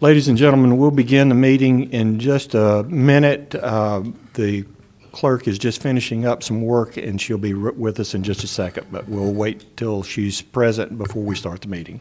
Ladies and gentlemen, we'll begin the meeting in just a minute. The clerk is just finishing up some work, and she'll be with us in just a second, but we'll wait till she's present before we start the meeting.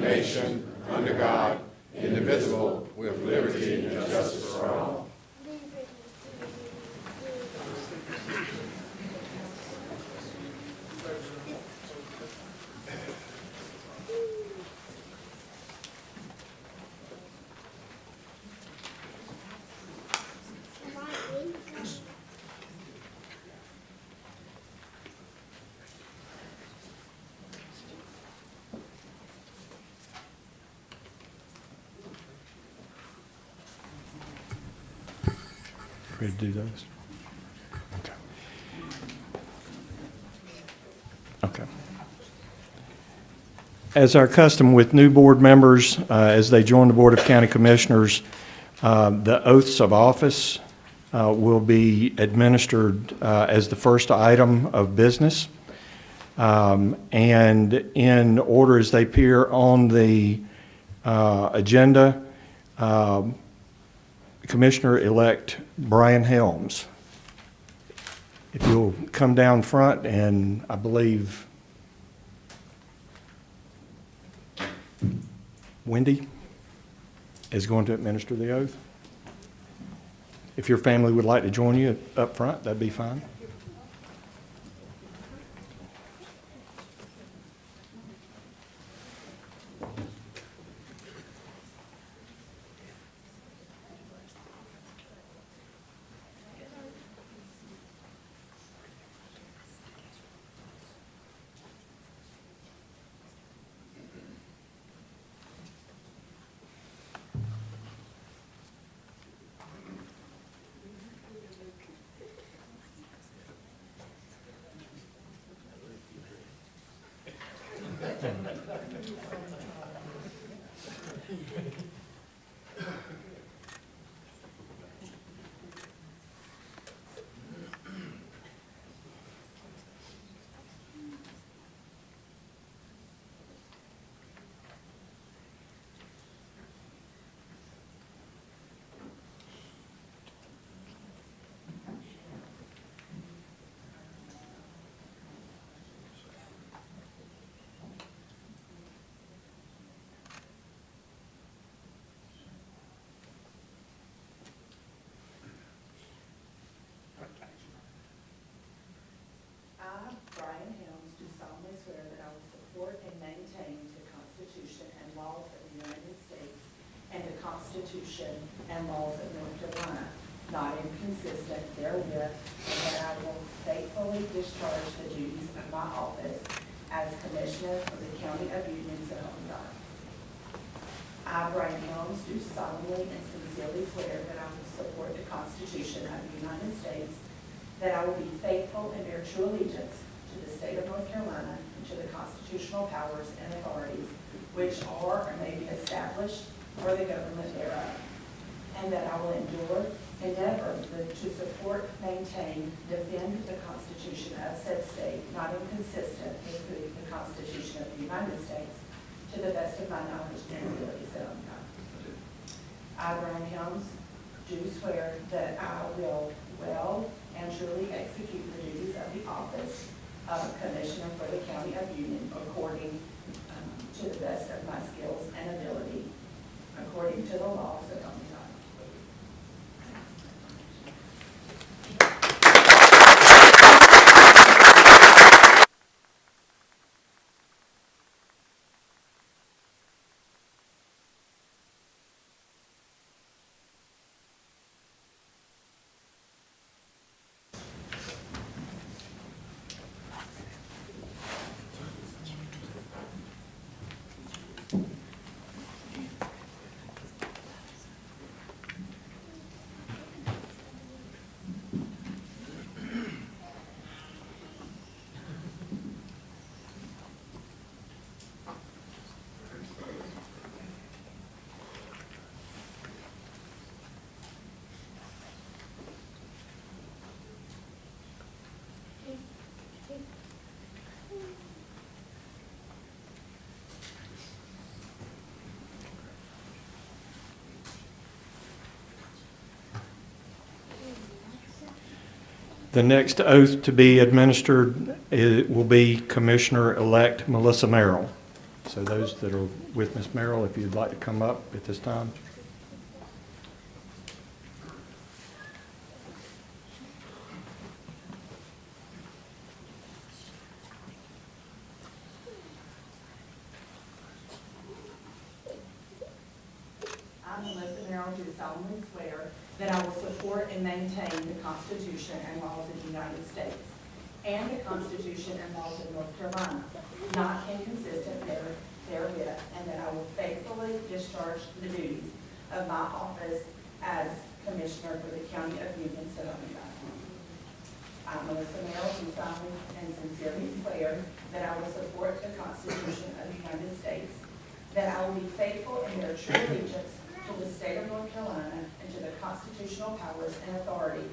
nation, under God, indivisible, with liberty and justice for all. Ready to do those? Okay. Okay. As our custom with new board members, as they join the Board of County Commissioners, the oaths of office will be administered as the first item of business. And in order as they appear on the agenda, Commissioner-elect Brian Helms. If you'll come down front, and I believe Wendy is going to administer the oath. If your family would like to join you up front, that'd be fine. I, Brian Helms, do solemnly swear that I will support and maintain the Constitution and laws of the United States and the Constitution and laws of North Carolina, not inconsistent therewith, and that I will faithfully discharge the duties of my office as Commissioner of the County of Union, so help me God. I, Brian Helms, do solemnly and sincerely swear that I will support the Constitution of the United States, that I will be faithful and bear true allegiance to the state of North Carolina and to the constitutional powers and authorities which are or may be established for the government thereof, and that I will endeavor to support, maintain, defend the Constitution of said state, not inconsistent with the Constitution of the United States, to the best of my knowledge and ability, so help me God. I, Brian Helms, do swear that I will well and truly execute the duties of the office of Commissioner for the County of Union according to the best of my skills and ability, according to the law, so help me God. The next oath to be administered will be Commissioner-elect Melissa Merrill. So those that are with Ms. Merrill, if you'd like to come up at this time. I, Melissa Merrill, do solemnly swear that I will support and maintain the Constitution and laws of the United States and the Constitution and laws of North Carolina, not inconsistent therewith, and that I will faithfully discharge the duties of my office as Commissioner for the County of Union, so help me God. I, Melissa Merrill, do solemnly and sincerely swear that I will support the Constitution of the United States, that I will be faithful and bear true allegiance to the state of North Carolina and to the constitutional powers and authorities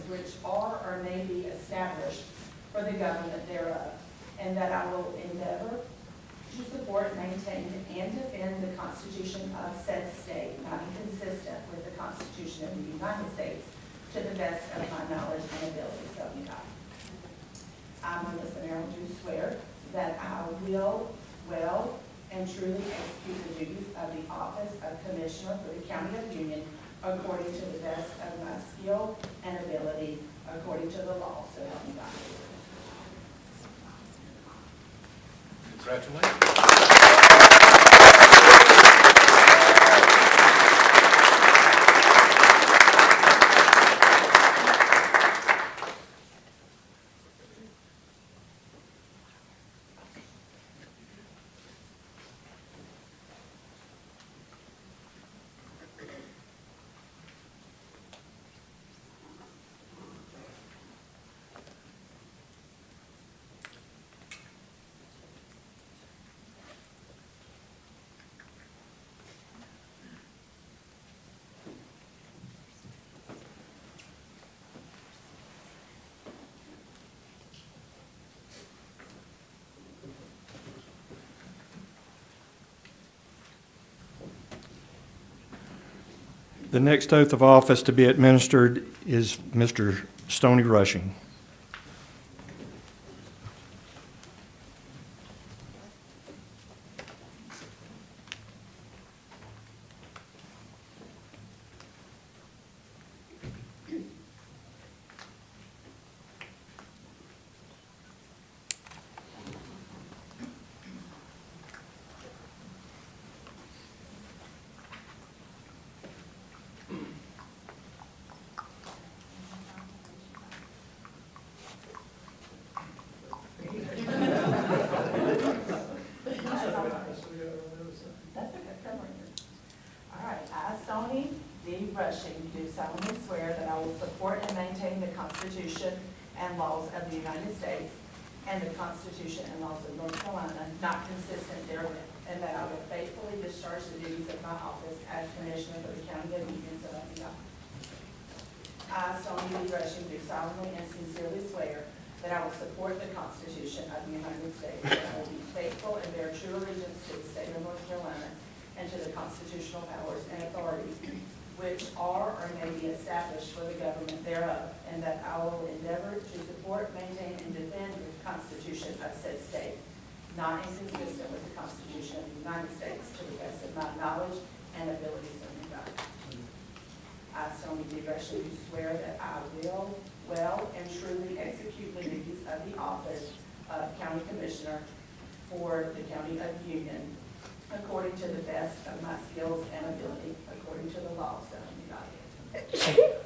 which are or may be established for the government thereof, and that I will endeavor to support, maintain, and defend the Constitution of said state, not inconsistent with the Constitution of the United States, to the best of my knowledge and ability, so help me God. I, Melissa Merrill, do swear that I will well and truly execute the duties of the office of Commissioner for the County of Union according to the best of my skill and ability, according to the law, so help me God. Congratulations. The next oath of office to be administered is Mr. Stoney Rushing. That's okay, come right here. All right, I, Stoney D. Rushing, do solemnly swear that I will support and maintain the Constitution and laws of the United States and the Constitution and laws of North Carolina, not consistent therewith, and that I will faithfully discharge the duties of my office as Commissioner for the County of Union, so help me God. I, Stoney D. Rushing, do solemnly and sincerely swear that I will support the Constitution of the United States, that I will be faithful and bear true allegiance to the state of North Carolina and to the constitutional powers and authorities which are or may be established for the government thereof, and that I will endeavor to support, maintain, and defend the Constitution of said state, not inconsistent with the Constitution of the United States, to the best of my knowledge and ability, so help me God. I, Stoney D. Rushing, do swear that I will well and truly execute the duties of the office of County Commissioner for the County of Union according to the best of my skills and ability, according to the law, so help me God.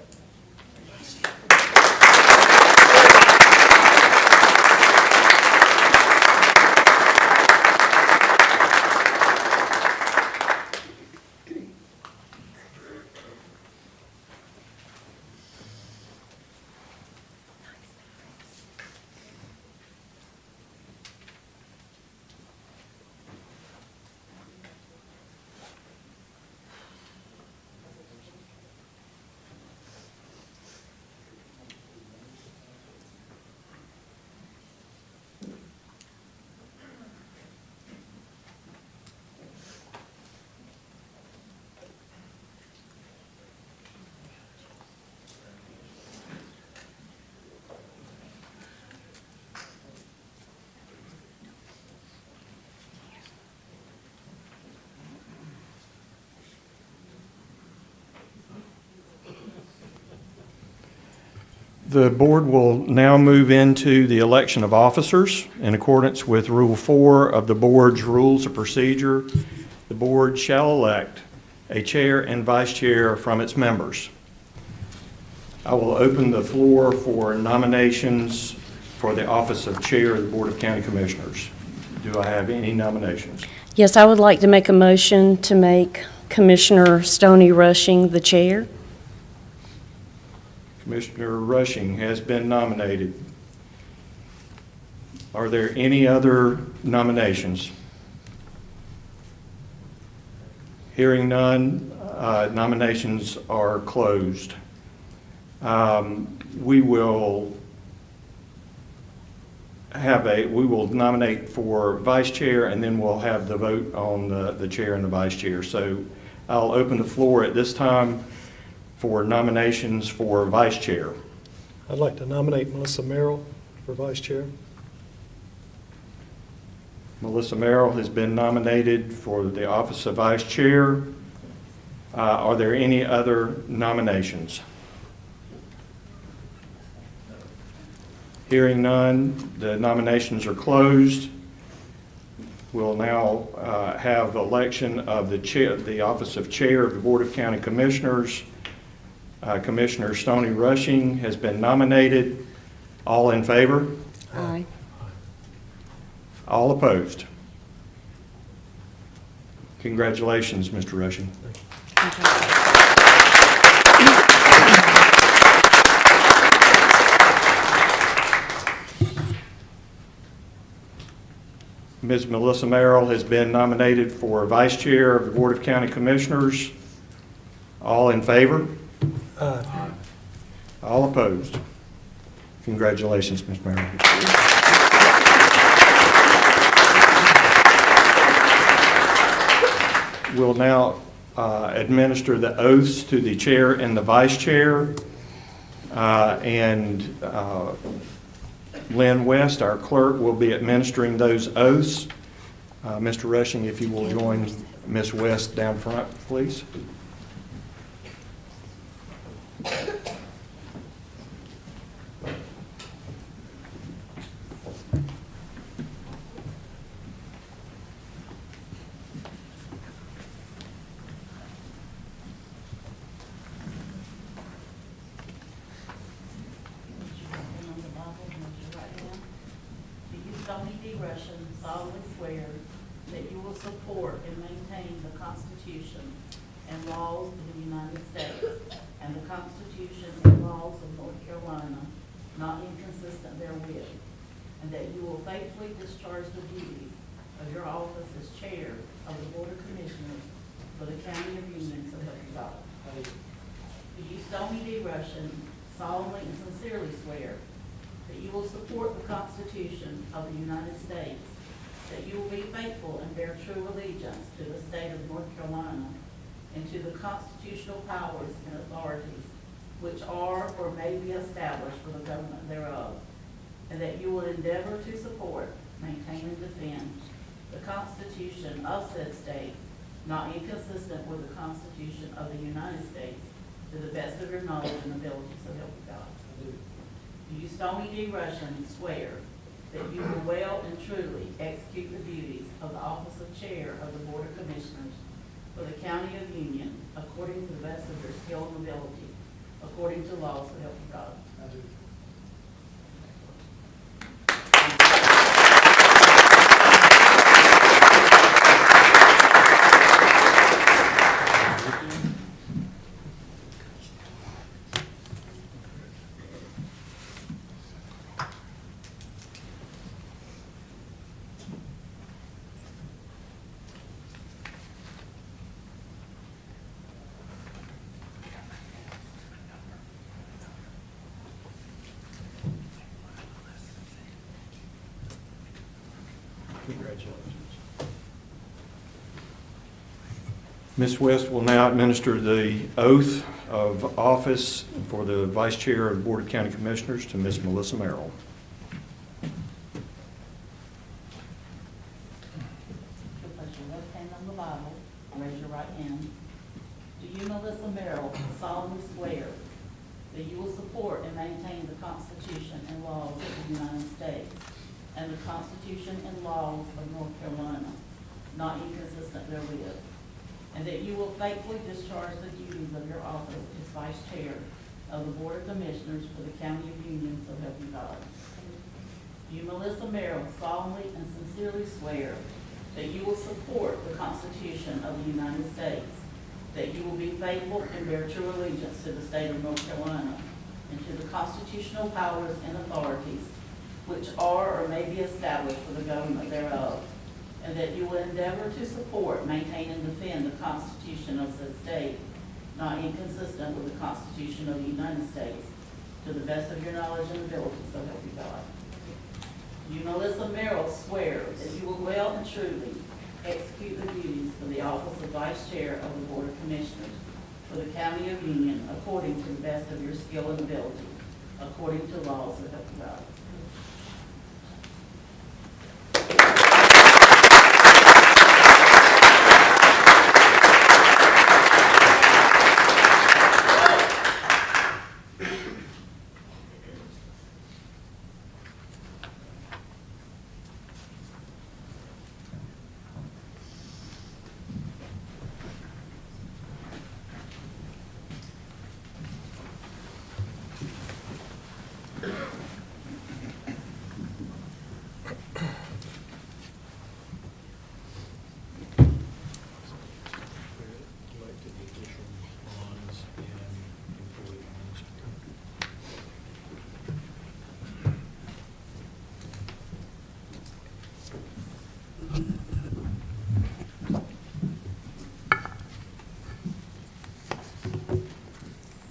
The board will now move into the election of officers. In accordance with Rule 4 of the board's Rules of Procedure, the board shall elect a chair and vice chair from its members. I will open the floor for nominations for the office of chair of the Board of County Commissioners. Do I have any nominations? Yes, I would like to make a motion to make Commissioner Stoney Rushing the chair. Commissioner Rushing has been nominated. Are there any other nominations? Hearing none, nominations are closed. We will nominate for vice chair, and then we'll have the vote on the chair and the vice chair. So I'll open the floor at this time for nominations for vice chair. I'd like to nominate Melissa Merrill for vice chair. Melissa Merrill has been nominated for the office of vice chair. Are there any other nominations? Hearing none, the nominations are closed. We'll now have election of the chair, the office of chair of the Board of County Commissioners. Commissioner Stoney Rushing has been nominated. All in favor? Aye. All opposed? Congratulations, Mr. Rushing. Ms. Melissa Merrill has been nominated for vice chair of the Board of County Commissioners. All in favor? Aye. All opposed? Congratulations, Ms. Merrill. We'll now administer the oaths to the chair and the vice chair. Lynn West, our clerk, will be administering those oaths. Mr. Rushing, if you will join Ms. West down front, please. Stoney D. Rushing solemnly swear that you will support and maintain the Constitution and laws of the United States and the Constitution and laws of North Carolina, not inconsistent therewith, and that you will faithfully discharge the duties of your office as chair of the Board of Commissioners for the County of Union, so help you God. Do you, Stoney D. Rushing, solemnly and sincerely swear that you will support the Constitution of the United States, that you will be faithful and bear true allegiance to the state of North Carolina and to the constitutional powers and authorities which are or may be established for the government thereof, and that you will endeavor to support, maintain, and defend the Constitution of said state, not inconsistent with the Constitution of the United States, to the best of your knowledge and ability, so help you God. Do you, Stoney D. Rushing, swear that you will well and truly execute the duties of the office of chair of the Board of Commissioners for the County of Union according to the best of your skill and ability, according to law, so help you God? I do. Congratulations. Ms. West will now administer the oath of office for the Vice Chair of the Board of County Commissioners to Ms. Melissa Merrill. You'll place your left hand on the Bible and raise your right hand. Do you, Melissa Merrill, solemnly swear that you will support and maintain the Constitution and laws of the United States and the Constitution and laws of North Carolina, not inconsistent therewith, and that you will faithfully discharge the duties of your office as Vice Chair of the Board of Commissioners for the County of Union, so help you God. You, Melissa Merrill, solemnly and sincerely swear that you will support the Constitution of the United States, that you will be faithful and bear true allegiance to the state of North Carolina and to the constitutional powers and authorities which are or may be established for the government thereof, and that you will endeavor to support, maintain, and defend the Constitution of said state, not inconsistent with the Constitution of the United States, to the best of your knowledge and ability, so help you God. You, Melissa Merrill, swear that you will well and truly execute the duties of the office of Vice Chair of the Board of Commissioners for the County of Union according to the best of your skill and ability, according to law, so help you God.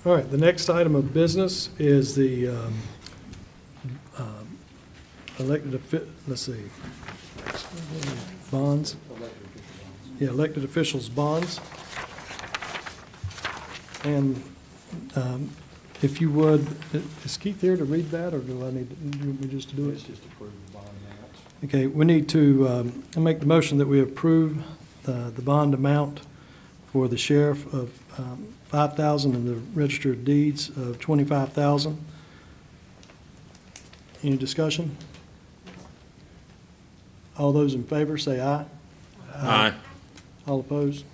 All right, the next item of business is the bonds. Yeah, elected officials' bonds. And if you would, is Keith here to read that, or do I need, do you want me just to do it? Let's just approve the bond amounts. Okay, we need to make the motion that we approve the bond amount for the sheriff of $5,000 and the register of deeds of $25,000. Any discussion? All those in favor say aye. Aye. All opposed?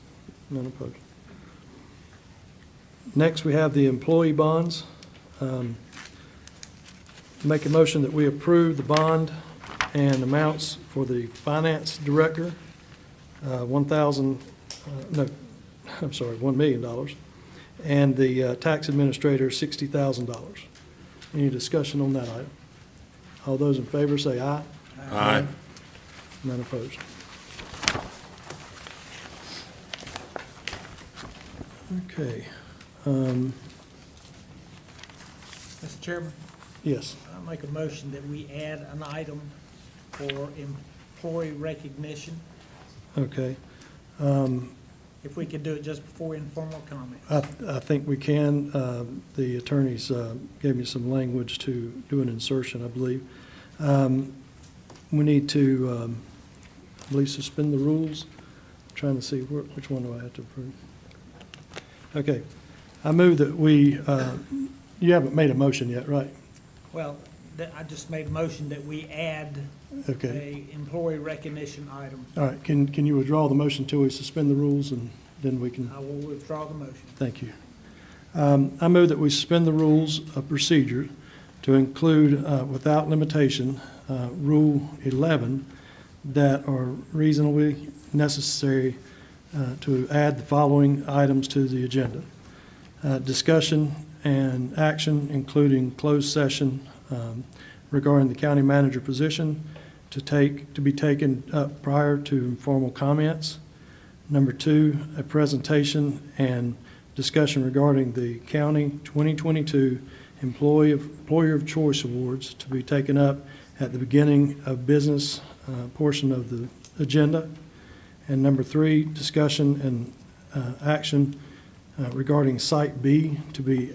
None opposed. Next, we have the employee bonds. Make a motion that we approve the bond and amounts for the finance director, $1 million, and the tax administrator, $60,000. Any discussion on that item? All those in favor say aye. Aye. None opposed. Okay. Mr. Chairman, Yes. I make a motion that we add an item for employee recognition, Okay. if we could do it just before informal comment. I think we can. The attorneys gave me some language to do an insertion, I believe. We need to, I believe, suspend the rules. I'm trying to see which one do I have to approve. Okay. I move that we, you haven't made a motion yet, right? Well, I just made a motion that we add Okay. a employee recognition item. All right. Can you withdraw the motion until we suspend the rules, and then we can? I will withdraw the motion. Thank you. I move that we suspend the rules of procedure to include, without limitation, Rule 11, that are reasonably necessary to add the following items to the agenda. Discussion and action, including closed session regarding the county manager position, to be taken up prior to informal comments. Number 2, a presentation and discussion regarding the county 2022 Employer of Choice Awards to be taken up at the beginning of business portion of the agenda. And number 3, discussion and action regarding Site B to be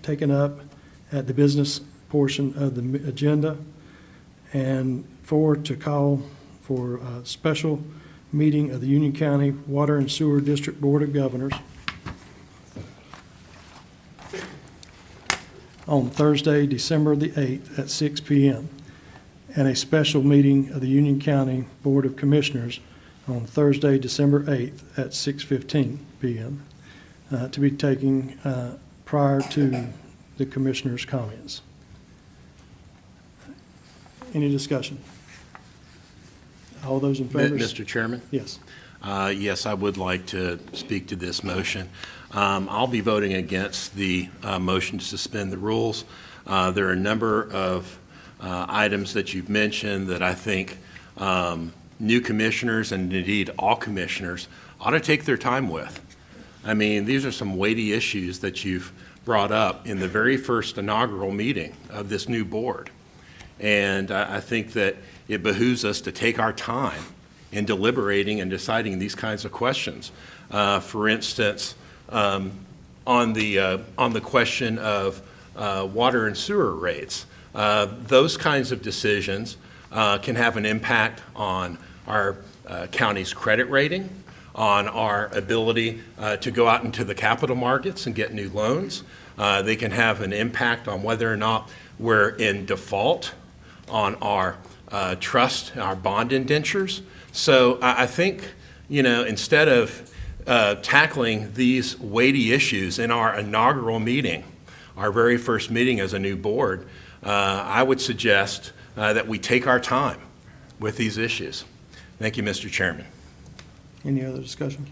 taken up at the business portion of the agenda. And 4, to call for a special meeting of the Union County Water and Sewer District Board of Governors on Thursday, December the 8th at 6 p.m., and a special meeting of the Union County Board of Commissioners on Thursday, December 8th at 6:15 p.m., to be taken prior to the commissioners' comments. Any discussion? All those in favor? Mr. Chairman? Yes. Yes, I would like to speak to this motion. I'll be voting against the motion to suspend the rules. There are a number of items that you've mentioned that I think new commissioners, and indeed all commissioners, ought to take their time with. I mean, these are some weighty issues that you've brought up in the very first inaugural meeting of this new board. And I think that it behooves us to take our time in deliberating and deciding these kinds of questions. For instance, on the question of water and sewer rates, those kinds of decisions can have an impact on our county's credit rating, on our ability to go out into the capital markets and get new loans. They can have an impact on whether or not we're in default on our trust, our bond indentures. So I think, instead of tackling these weighty issues in our inaugural meeting, our very first meeting as a new board, I would suggest that we take our time with these issues. Thank you, Mr. Chairman. Any other discussion?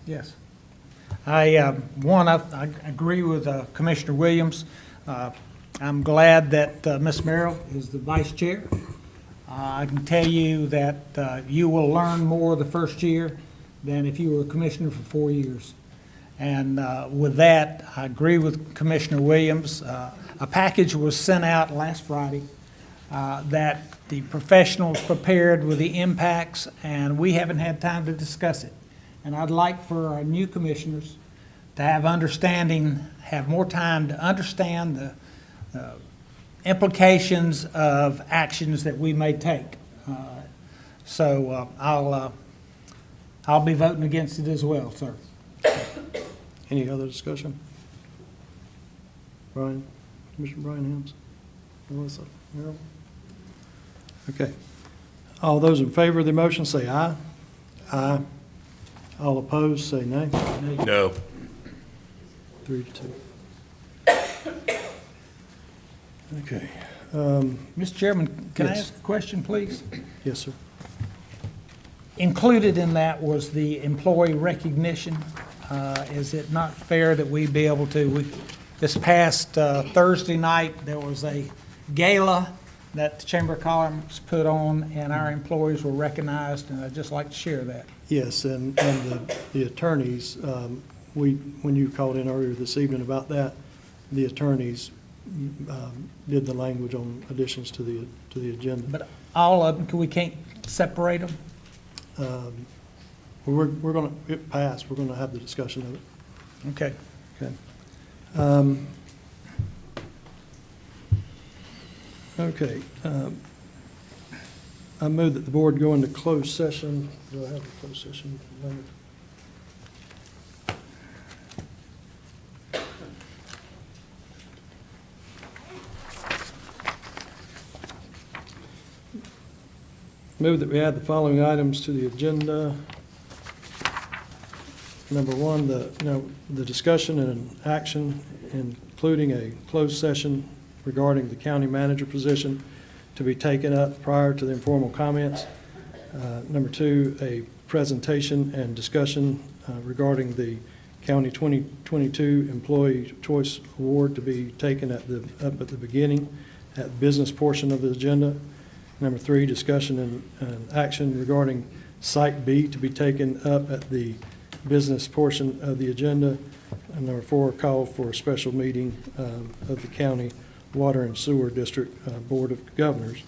Yes. I agree with Commissioner Williams. I'm glad that Ms. Merrill is the vice chair. I can tell you that you will learn more the first year than if you were a commissioner for 4 years. And with that, I agree with Commissioner Williams. A package was sent out last Friday that the professionals prepared with the impacts, and we haven't had time to discuss it. And I'd like for our new commissioners to have more time to understand the implications of actions that we may take. So I'll be voting against it as well, sir. Any other discussion? Brian, Commissioner Brian Helms? Melissa, Merrill? Okay. All those in favor of the motion say aye. Aye. All opposed say nay. No. 3-2. Okay. Mr. Chairman, can I Yes. ask a question, please? Yes, sir. Included in that was the employee recognition. Is it not fair that we be able to, this past Thursday night, there was a gala that the Chamber of Commerce put on, and our employees were recognized, and I'd just like to share that. Yes, and the attorneys, when you called in earlier this evening about that, the attorneys did the language on additions to the agenda. But all of them, we can't separate them? We're going to, it passed, we're going to have the discussion of it. Okay. Okay. Okay. I move that the board go into closed session. Do I have a closed session? Move that we add the following items to the agenda. Number one, the discussion and action, including a closed session regarding the county manager position, to be taken up prior to the informal comments. Number two, a presentation and discussion regarding the County 2022 Employee Choice Award to be taken up at the beginning, at the business portion of the agenda. Number three, discussion and action regarding Site B to be taken up at the business portion of the agenda. And number four, call for a special meeting of the County Water and Sewer District Board of Governors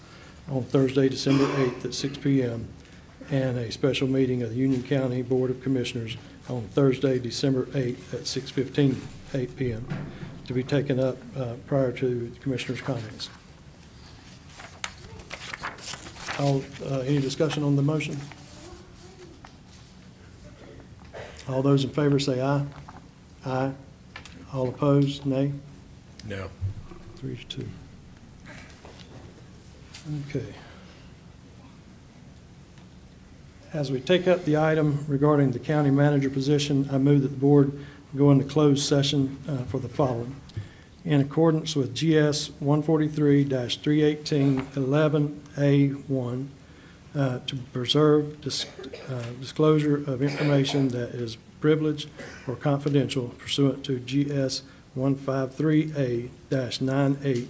on Thursday, December 8th at 6 p.m. and a special meeting of the Union County Board of Commissioners on Thursday, December 8th at 6:15, 8 p.m. to be taken up prior to the Commissioners' comments. Any discussion on the motion? All those in favor say aye. Aye. All opposed, nay. No. 3-2. Okay. As we take up the item regarding the county manager position, I move that the board go into closed session for the following. In accordance with GS 143-318-11A1, to preserve disclosure of information that is privileged or confidential pursuant to GS 153A-98,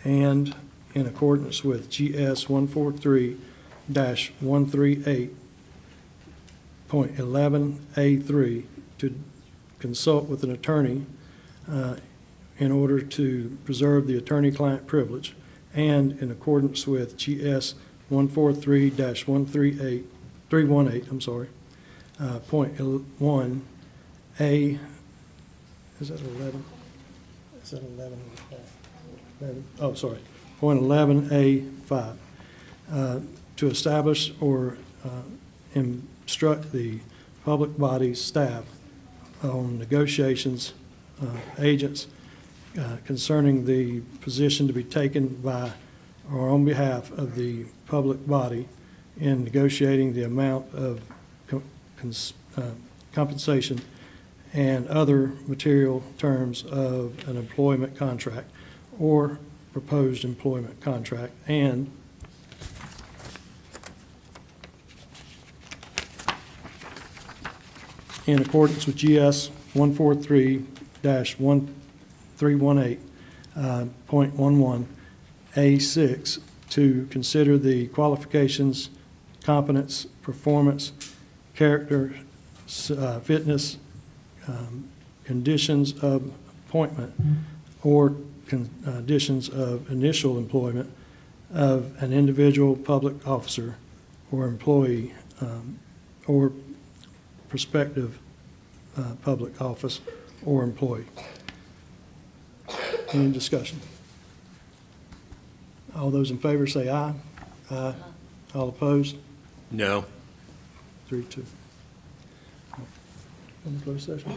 and in accordance with GS 143-138.11A3, to consult with an attorney in order to preserve the attorney-client privilege, and in accordance with GS 143-318, point 1, A, is that 11? Is that 11? 11? Oh, sorry, point 11A5, to establish or instruct the public body's staff on negotiations, agents, concerning the position to be taken by or on behalf of the public body in negotiating the amount of compensation and other material terms of an employment contract or proposed employment contract, and in accordance with GS 143-1318.11 A6, to consider the qualifications, competence, performance, character, fitness, conditions of appointment, or conditions of initial employment of an individual public officer or employee or prospective public office or employee. Any discussion? All those in favor say aye. Aye. All opposed? No. 3-2. In the closed session?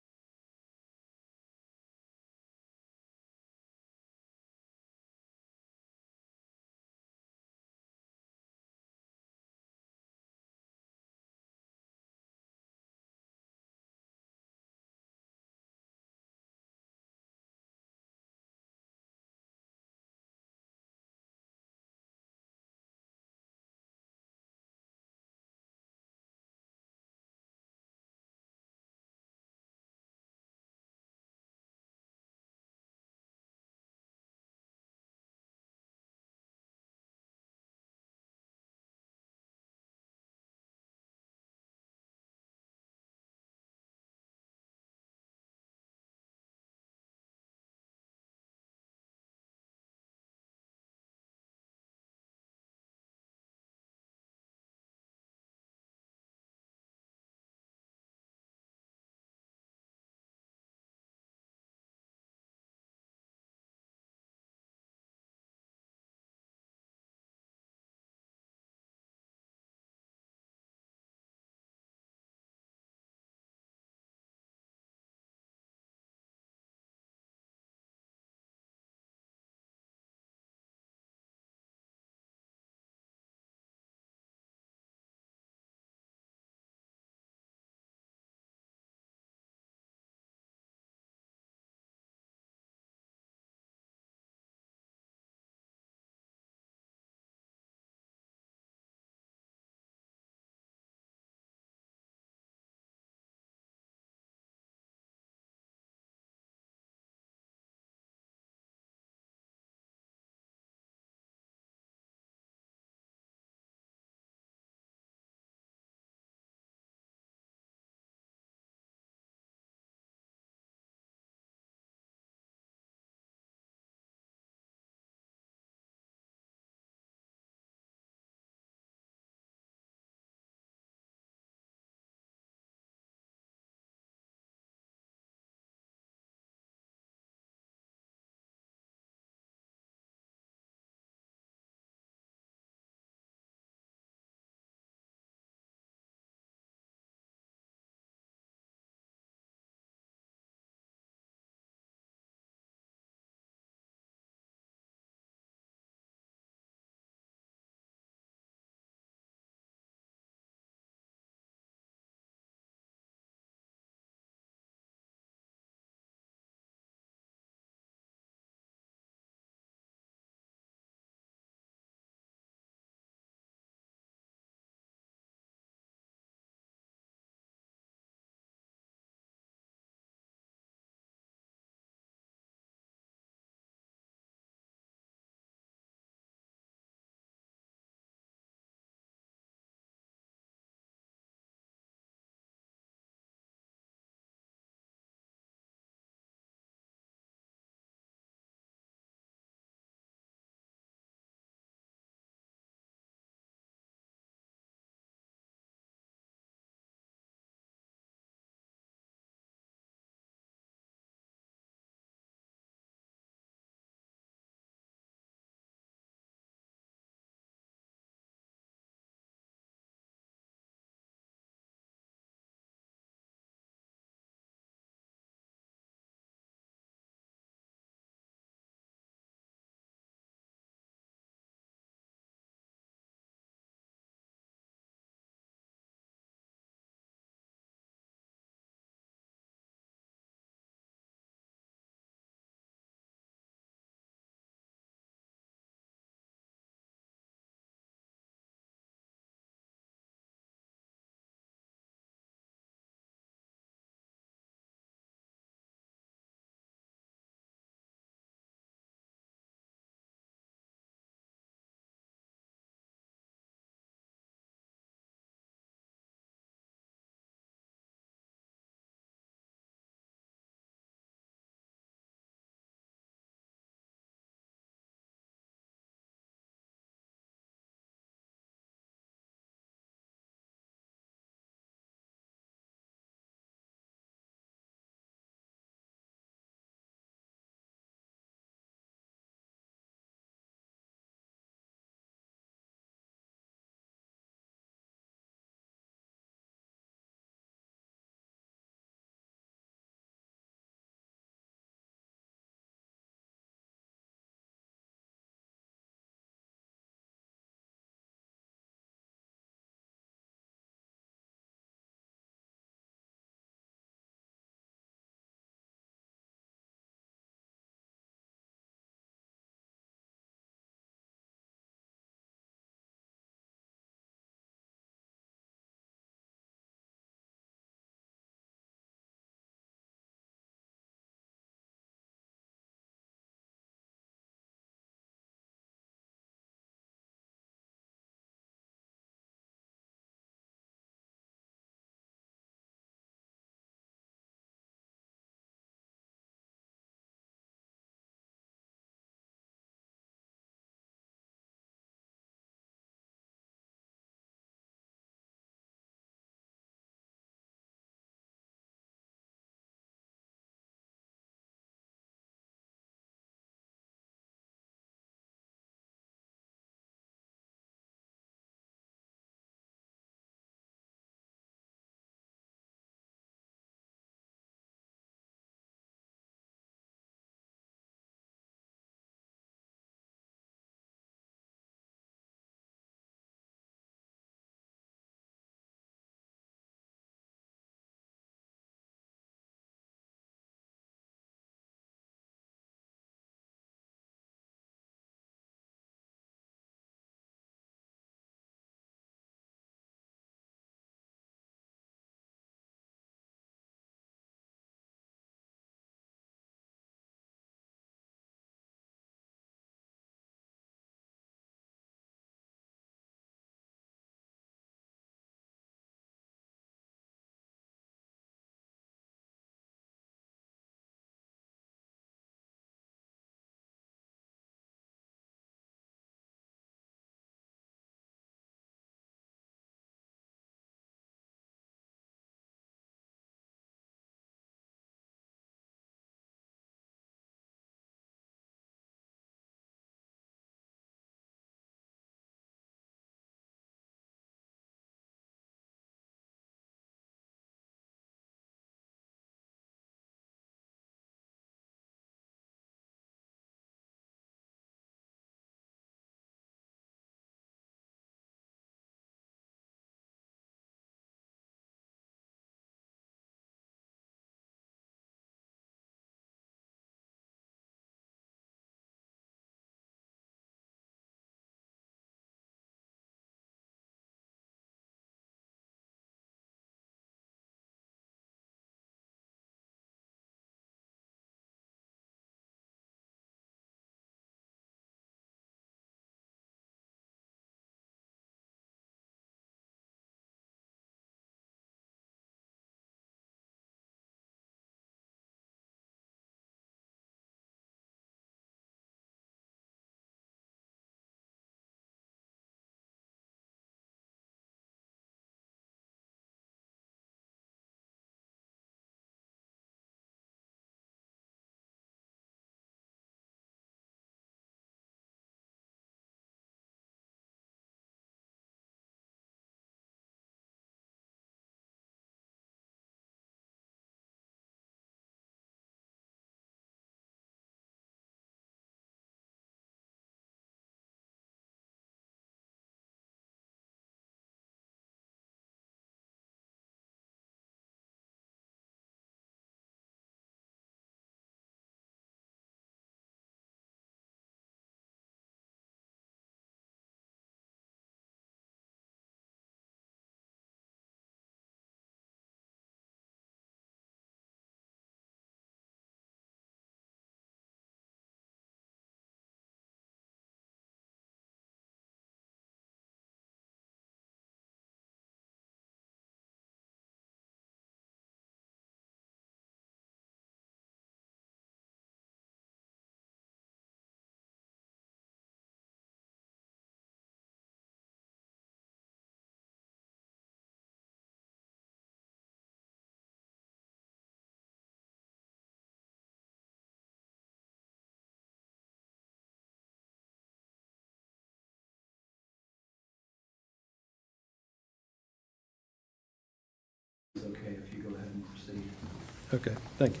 Okay, thank you.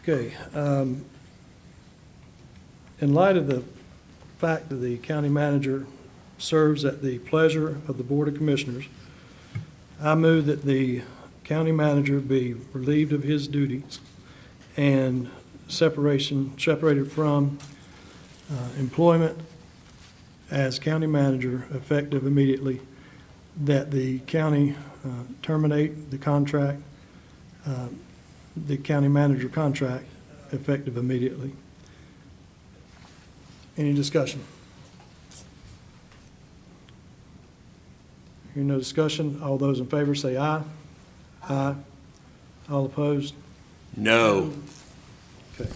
Okay, in light of the fact that the county manager serves at the pleasure of the Board of Commissioners, I move that the county manager be relieved of his duties and separated from employment as county manager effective immediately, that the county terminate the contract, the county manager contract effective immediately. Any discussion? Hearing no discussion, all those in favor say aye. Aye. All opposed? No. Okay.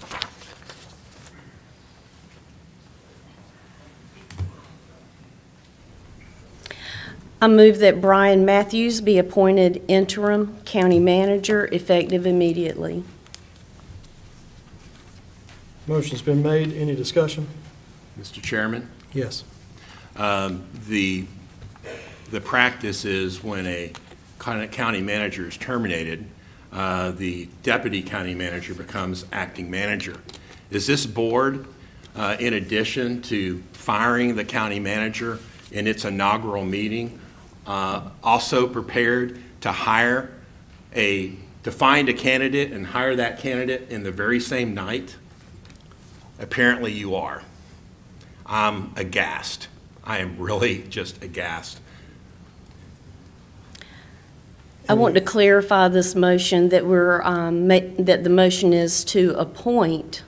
I move that Brian Matthews be appointed interim county manager effective immediately. Motion's been made. Any discussion? Mr. Chairman? Yes. The practice is when a county manager is terminated, the deputy county manager becomes acting manager. Is this board, in addition to firing the county manager in its inaugural meeting, also prepared to find a candidate and hire that candidate in the very same night? Apparently you are. I'm aghast. I am really just aghast. I want to clarify this motion that that the motion is to appoint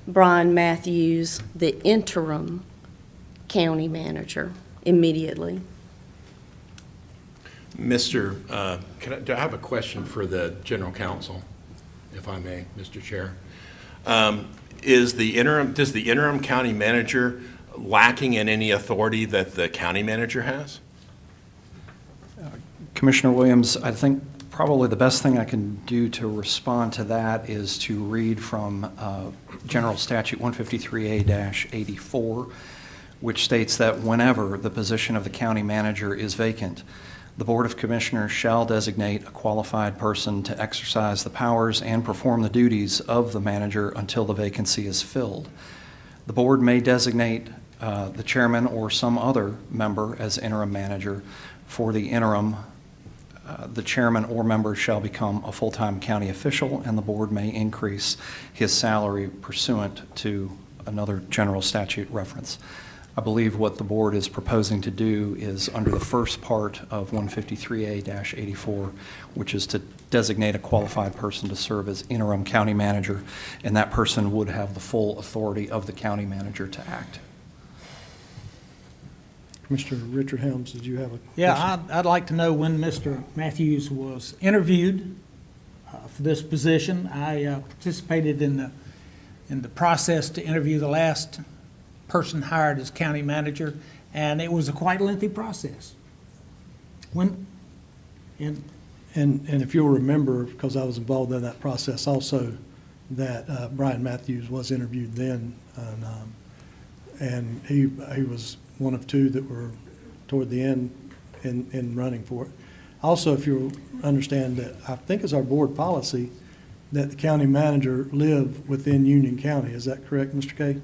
Brian Matthews, the interim county manager, immediately. Do I have a question for the general counsel, if I may, Mr. Chair? Does the interim county manager lacking in any authority that the county manager has? Commissioner Williams, I think probably the best thing I can do to respond to that is to read from General Statute 153A-84, which states that whenever the position of the county manager is vacant, the Board of Commissioners shall designate a qualified person to exercise the powers and perform the duties of the manager until the vacancy is filled. The board may designate the chairman or some other member as interim manager. For the interim, the chairman or member shall become a full-time county official, and the board may increase his salary pursuant to another general statute reference. I believe what the board is proposing to do is under the first part of 153A-84, which is to designate a qualified person to serve as interim county manager, and that person would have the full authority of the county manager to act. Mr. Richard Helms, did you have a question? Yeah, I'd like to know when Mr. Matthews was interviewed for this position. I participated in the process to interview the last person hired as county manager, and it was a quite lengthy process. And if you'll remember, because I was involved in that process also, that Brian Matthews was interviewed then, and he was one of two that were toward the end in running for it. Also, if you'll understand that I think it's our board policy that the county manager live within Union County. Is that correct, Mr. Kay?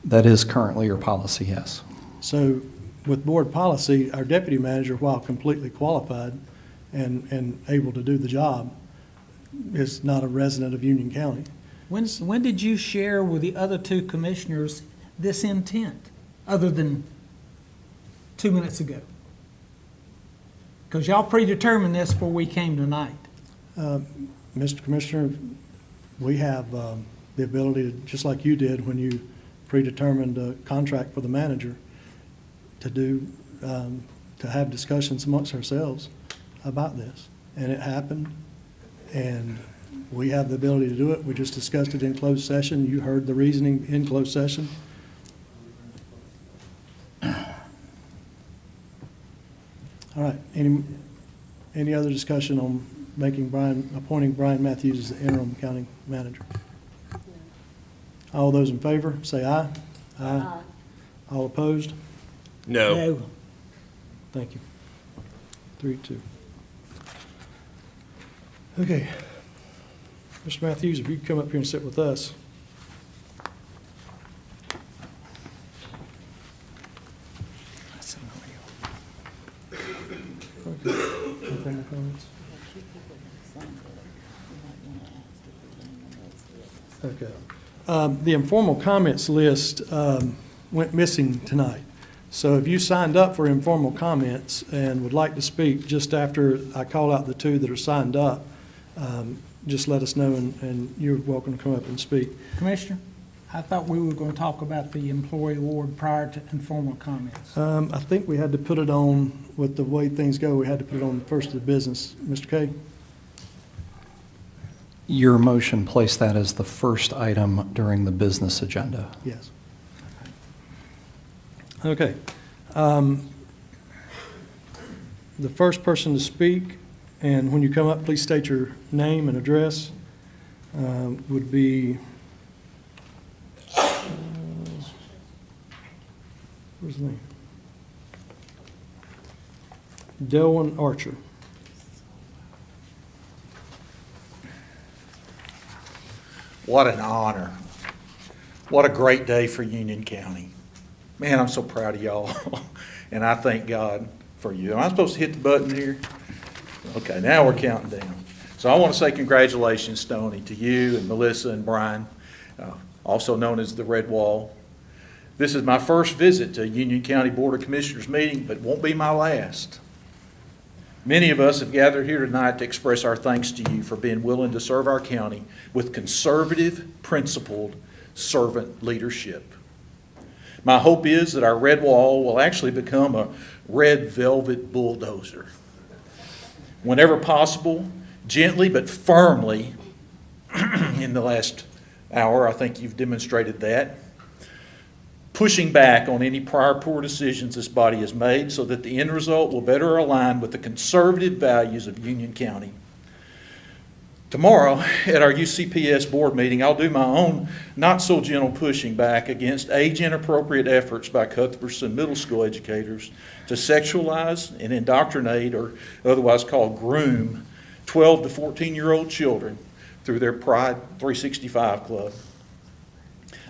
That is currently your policy, yes. So with board policy, our deputy manager, while completely qualified and able to do the job, is not a resident of Union County. when did you share with the other two commissioners this intent, other than 2 minutes ago? Because y'all predetermined this before we came tonight. Mr. Commissioner, we have the ability to, just like you did when you predetermined a contract for the manager, to have discussions amongst ourselves about this. And it happened, and we have the ability to do it. We just discussed it in closed session. You heard the reasoning in closed session. All right, any other discussion on appointing Brian Matthews as the interim county manager? All those in favor, say aye. Aye. All opposed? No. Thank you. 3-2. Okay. Mr. Matthews, if you could come up here and sit with us. Okay. Any more comments? Okay. The informal comments list went missing tonight. So if you signed up for informal comments and would like to speak just after I call out the two that are signed up, just let us know, and you're welcome to come up and speak. Commissioner, I thought we were going to talk about the employee award prior to informal comments. I think we had to put it on, with the way things go, we had to put it on first of the business. Mr. Kay? Your motion placed that as the first item during the business agenda. Yes. Okay. The first person to speak, and when you come up, please state your name and address, would be, where's the name? Delwyn Archer. What an honor. What a great day for Union County. Man, I'm so proud of y'all, and I thank God for you. Am I supposed to hit the button here? Okay, now we're counting down. So I want to say congratulations, Stoney, to you and Melissa and Brian, also known as the Red Wall. This is my first visit to a Union County Board of Commissioners meeting, but won't be my last. Many of us have gathered here tonight to express our thanks to you for being willing to serve our county with conservative, principled servant leadership. My hope is that our red wall will actually become a red velvet bulldozer. Whenever possible, gently but firmly, in the last hour, I think you've demonstrated that, pushing back on any prior poor decisions this body has made so that the end result will better align with the conservative values of Union County. Tomorrow at our UCPS board meeting, I'll do my own not-so-gentle pushing back against age-inappropriate efforts by Cuthbertson Middle School educators to sexualize and indoctrinate, or otherwise called groom, 12 to 14-year-old children through their Pride 365 Club.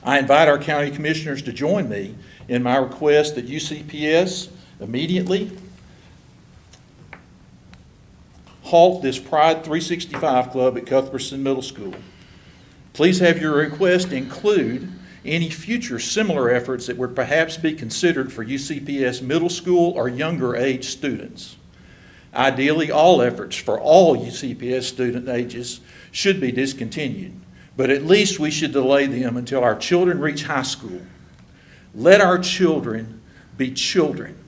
I invite our county commissioners to join me in my request that UCPS immediately halt this Pride 365 Club at Cuthbertson Middle School. Please have your request include any future similar efforts that would perhaps be considered for UCPS middle school or younger age students. Ideally, all efforts for all UCPS student ages should be discontinued, but at least we should delay them until our children reach high school. Let our children be children.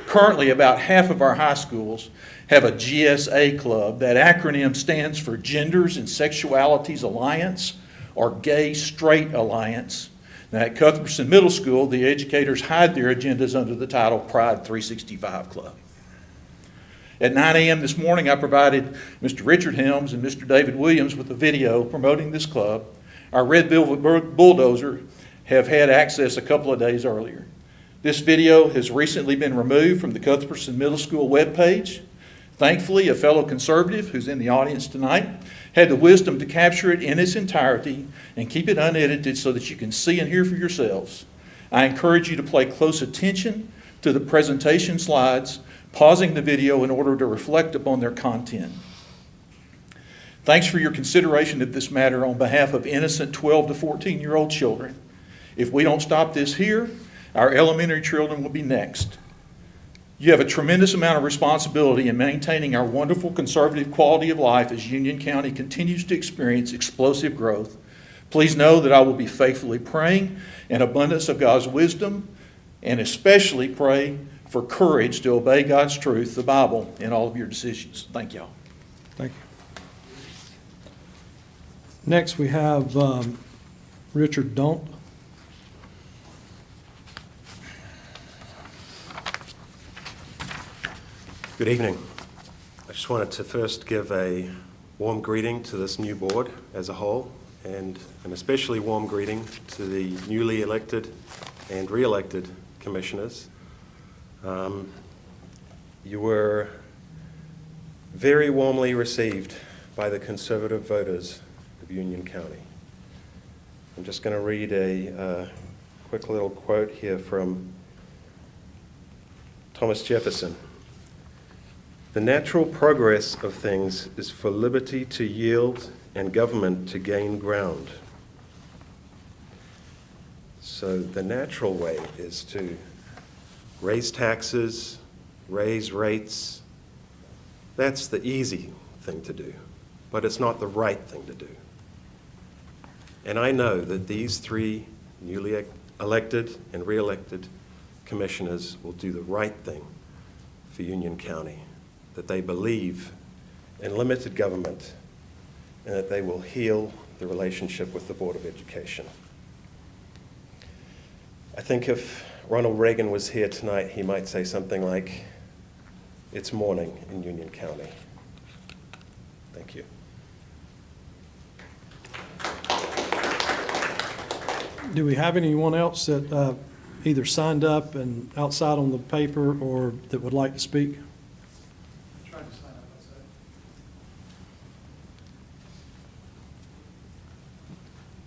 Currently, about half of our high schools have a GSA club. That acronym stands for Genders and Sexualities Alliance, or Gay Straight Alliance. Now, at Cuthbertson Middle School, the educators hide their agendas under the title Pride 365 Club. At 9 a.m. this morning, I provided Mr. Richard Helms and Mr. David Williams with a video promoting this club. Our Red Velvet Bulldozer have had access a couple of days earlier. This video has recently been removed from the Cuthbertson Middle School webpage. Thankfully, a fellow conservative who's in the audience tonight had the wisdom to capture it in its entirety and keep it unedited so that you can see and hear for yourselves. I encourage you to pay close attention to the presentation slides, pausing the video in order to reflect upon their content. Thanks for your consideration of this matter on behalf of innocent 12 to 14-year-old children. If we don't stop this here, our elementary children will be next. You have a tremendous amount of responsibility in maintaining our wonderful conservative quality of life as Union County continues to experience explosive growth. Please know that I will be faithfully praying an abundance of God's wisdom, and especially pray for courage to obey God's truth, the Bible, in all of your decisions. Thank y'all. Thank you. Next, we have Richard Daunt. Good evening. I just wanted to first give a warm greeting to this new board as a whole, and an especially warm greeting to the newly elected and re-elected commissioners. You were very warmly received by the conservative voters of Union County. I'm just going to read a quick little quote here from Thomas Jefferson. "The natural progress of things is for liberty to yield and government to gain ground." So the natural way is to raise taxes, raise rates. That's the easy thing to do, but it's not the right thing to do. And I know that these three newly elected and re-elected commissioners will do the right thing for Union County, that they believe in limited government, and that they will heal the relationship with the Board of Education. I think if Ronald Reagan was here tonight, he might say something like, "It's morning in Union County." Thank you. Do we have anyone else that either signed up and outside on the paper or that would like to speak? Trying to sign up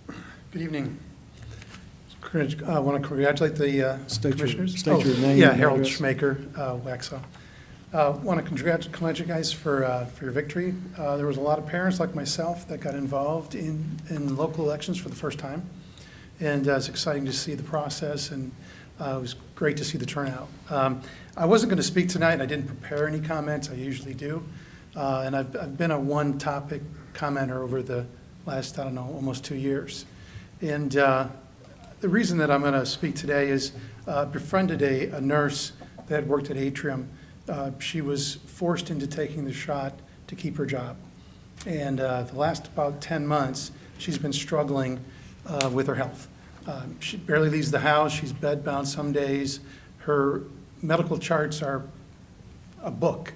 outside. Good evening. I want to congratulate the commissioners. State your name Yeah, and Harold address. Schmaker, Waxaw. Want to congratulate you guys for your victory. There was a lot of parents like myself that got involved in local elections for the first time. And it's exciting to see the process, and it was great to see the turnout. I wasn't going to speak tonight, and I didn't prepare any comments. I usually do. And I've been a one-topic commenter over the last, I don't know, almost 2 years. And the reason that I'm going to speak today is befriended a nurse that had worked at Atrium. She was forced into taking the shot to keep her job. And the last about 10 months, she's been struggling with her health. She barely leaves the house. She's bedbound some days. Her medical charts are a book.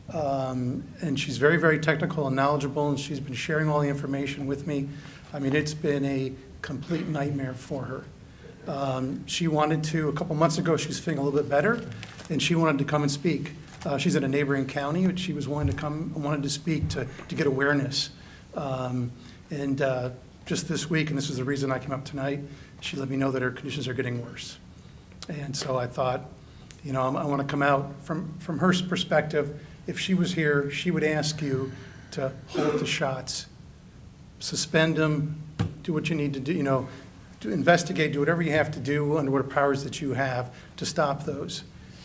And she's very, very technical and knowledgeable, and she's been sharing all the information with me. I mean, it's been a complete nightmare for her. She wanted to, a couple months ago, she was feeling a little bit better, and she wanted to come and speak. She's in a neighboring county, but she was wanting to come, wanted to speak to get awareness. Just this week, and this is the reason I came up tonight, she let me know that her conditions are getting worse. And so I thought, you know, I want to come out from her perspective. If she was here, she would ask you to hold the shots, suspend them, do what you need to do, you know, to investigate, do whatever you have to do under what powers that you have to stop those.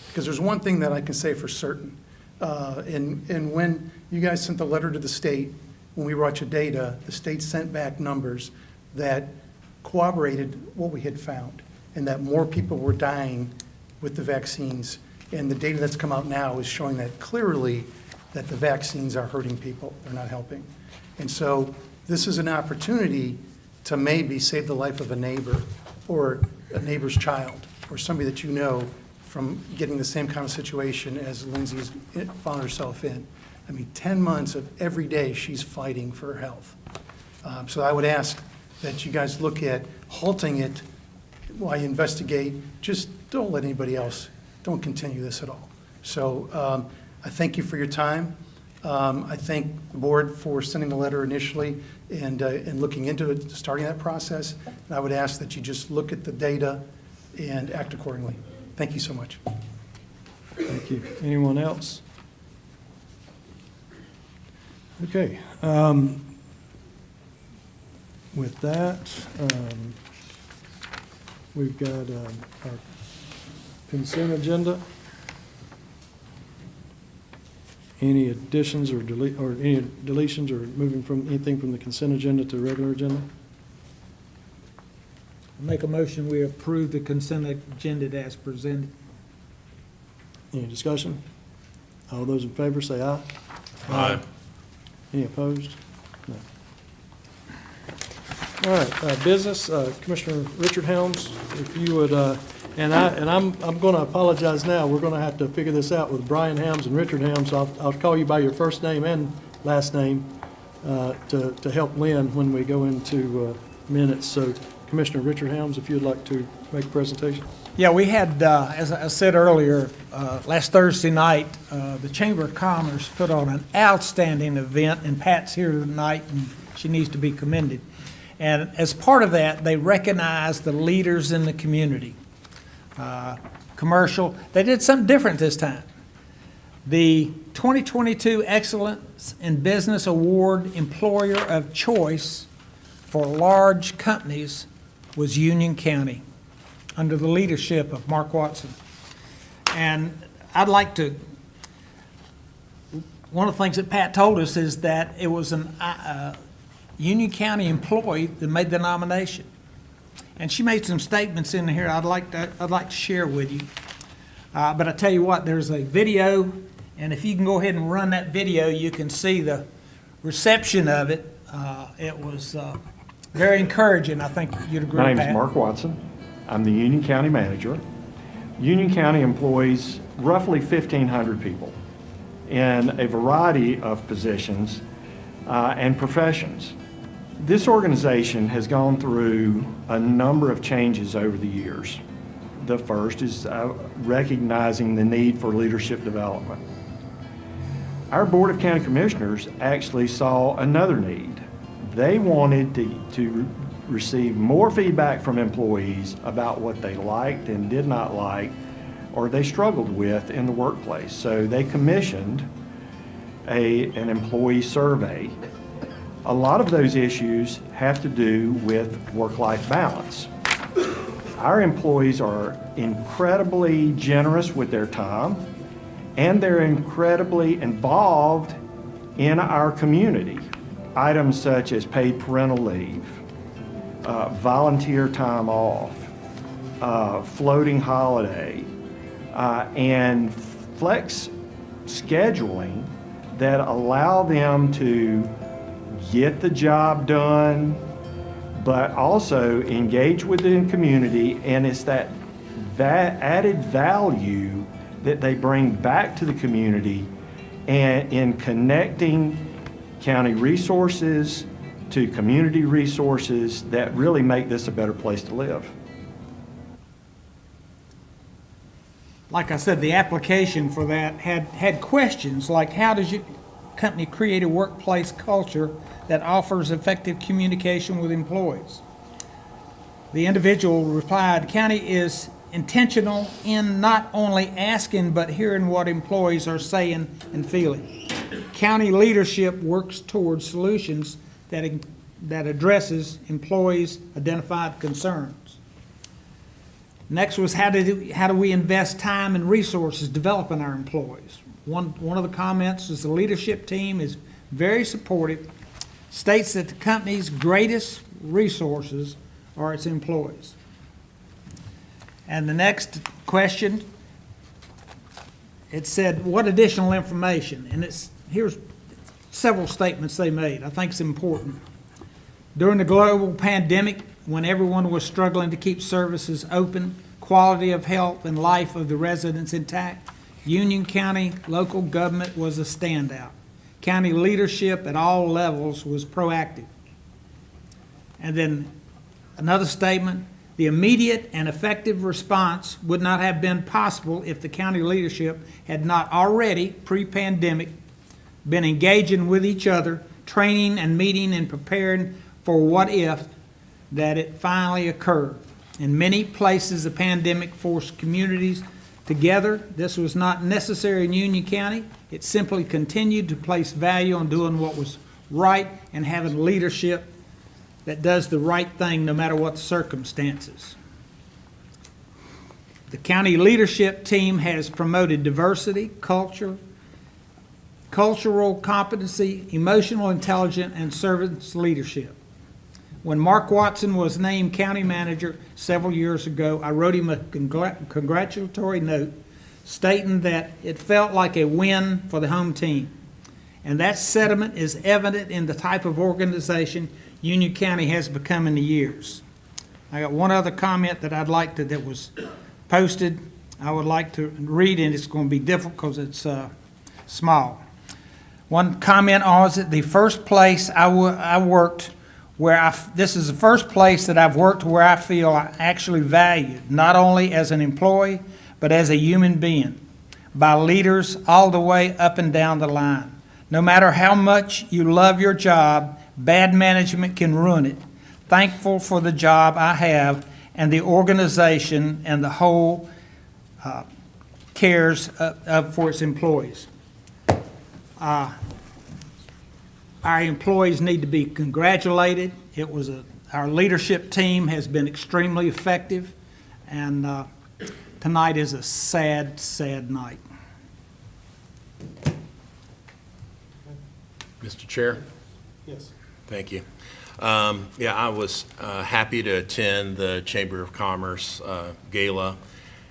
Because there's one thing that I can say for certain. And when you guys sent the letter to the state, when we brought you data, the state sent back numbers that corroborated what we had found, and that more people were dying with the vaccines. And the data that's come out now is showing that clearly that the vaccines are hurting people, they're not helping. And so this is an opportunity to maybe save the life of a neighbor or a neighbor's child or somebody that you know from getting the same kind of situation as Lindsay's found herself in. I mean, 10 months of every day she's fighting for her health. So I would ask that you guys look at halting it while you investigate. Just don't let anybody else, don't continue this at all. So I thank you for your time. I thank the board for sending the letter initially and looking into it, starting that process. And I would ask that you just look at the data and act accordingly. Thank you so much. Thank you. Anyone else? Okay. With that, we've got our consent agenda. Any additions or any deletions or moving from anything from the consent agenda to regular agenda? Make a motion, we approve the consent agenda as presented. Any discussion? All those in favor say aye. Aye. Any opposed? No. All right, business, Commissioner Richard Helms, if you would, and I'm going to apologize now. We're going to have to figure this out with Brian Helms and Richard Helms. I'll call you by your first name and last name to help Lynn when we go into minutes. So Commissioner Richard Helms, if you'd like to make a presentation. Yeah, we had, as I said earlier, last Thursday night, the Chamber of Commerce put on an outstanding event, and Pat's here tonight, and she needs to be commended. And as part of that, they recognized the leaders in the community. Commercial, they did something different this time. The 2022 Excellence in Business Award Employer of Choice for large companies was Union County, under the leadership of Mark Watson. And I'd like to, one of the things that Pat told us is that it was an Union County employee that made the nomination. And she made some statements in here I'd like to share with you. But I tell you what, there's a video, and if you can go ahead and run that video, you can see the reception of it. It was very encouraging. I think you'd agree, My Pat. name is Mark Watson. I'm the Union County Manager. Union County employs roughly 1,500 people in a variety of positions and professions. This organization has gone through a number of changes over the years. The first is recognizing the need for leadership development. Our Board of County Commissioners actually saw another need. They wanted to receive more feedback from employees about what they liked and did not like, or they struggled with in the workplace. So they commissioned an employee survey. A lot of those issues have to do with work-life balance. Our employees are incredibly generous with their time, and they're incredibly involved in our community. Items such as paid parental leave, volunteer time off, floating holiday, and flex scheduling that allow them to get the job done, but also engage with the community, and it's that added value that they bring back to the community and in connecting county resources to community resources that really make this a better place to live. Like I said, the application for that had questions like, how does your company create a workplace culture that offers effective communication with employees? The individual replied, county is intentional in not only asking but hearing what employees are saying and feeling. County leadership works towards solutions that addresses employees' identified concerns. Next was how do we invest time and resources developing our employees? One of the comments is the leadership team is very supportive, states that the company's greatest resources are its employees. And the next question, it said, what additional information? And here's several statements they made. I think it's important. During the global pandemic, when everyone was struggling to keep services open, quality of health and life of the residents intact, Union County local government was a standout. County leadership at all levels was proactive. And then another statement, the immediate and effective response would not have been possible if the county leadership had not already, pre-pandemic, been engaging with each other, training and meeting and preparing for what if that it finally occurred. In many places, the pandemic forced communities together. This was not necessary in Union County. It simply continued to place value on doing what was right and having leadership that does the right thing no matter what the circumstances. The county leadership team has promoted diversity, cultural competency, emotional intelligence, and servants leadership. When Mark Watson was named county manager several years ago, I wrote him a congratulatory note stating that it felt like a win for the home team. And that sentiment is evident in the type of organization Union County has become in the years. I got one other comment that that was posted. I would like to read, and it's going to be difficult because it's small. One comment was that the first place I worked this is the first place that I've worked where I feel actually valued, not only as an employee, but as a human being, by leaders all the way up and down the line. No matter how much you love your job, bad management can ruin it. Thankful for the job I have and the organization and the whole cares for its employees. Our employees need to be congratulated. Our leadership team has been extremely effective, and tonight is a sad, sad night. Mr. Chair? Yes. Thank you. Yeah, I was happy to attend the Chamber of Commerce gala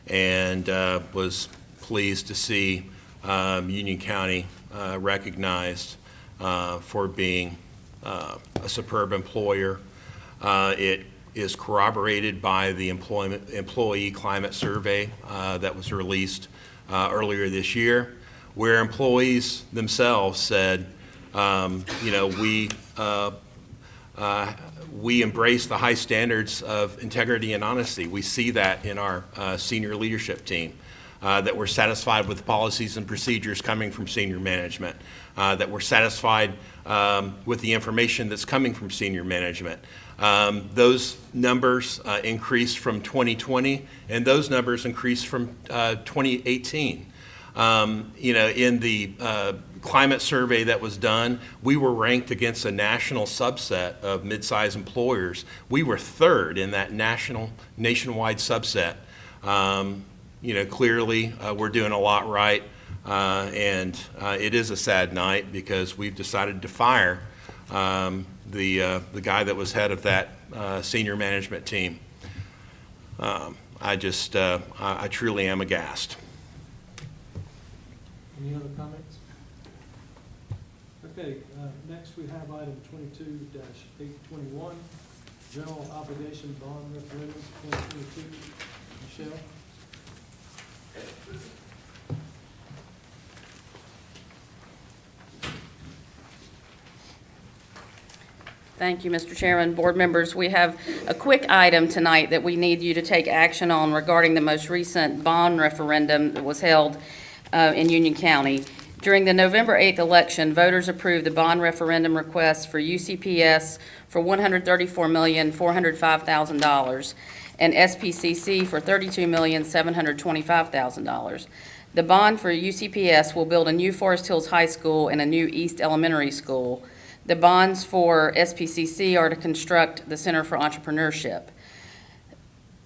and was pleased to see Union County recognized for being a superb employer. It is corroborated by the employee climate survey that was released earlier this year, where employees themselves said, we embrace the high standards of integrity and honesty. We see that in our senior leadership team, that we're satisfied with policies and procedures coming from senior management, that we're satisfied with the information that's coming from senior management. Those numbers increased from 2020, and those numbers increased from 2018. In the climate survey that was done, we were ranked against a national subset of mid-sized employers. We were third in that nationwide subset. Clearly we're doing a lot right, and it is a sad night because we've decided to fire the guy that was head of that senior management team. I truly am aghast. Any other comments? Okay, next we have item 22-821, general obligation bond referendum 2022. Michelle? Thank you, Mr. Chairman. Board members, we have a quick item tonight that we need you to take action on regarding the most recent bond referendum that was held in Union County. During the November 8th election, voters approved the bond referendum request for UCPS for $134,405,000 and SPCC for $32,725,000. The bond for UCPS will build a new Forest Hills High School and a new East Elementary School. The bonds for SPCC are to construct the Center for Entrepreneurship.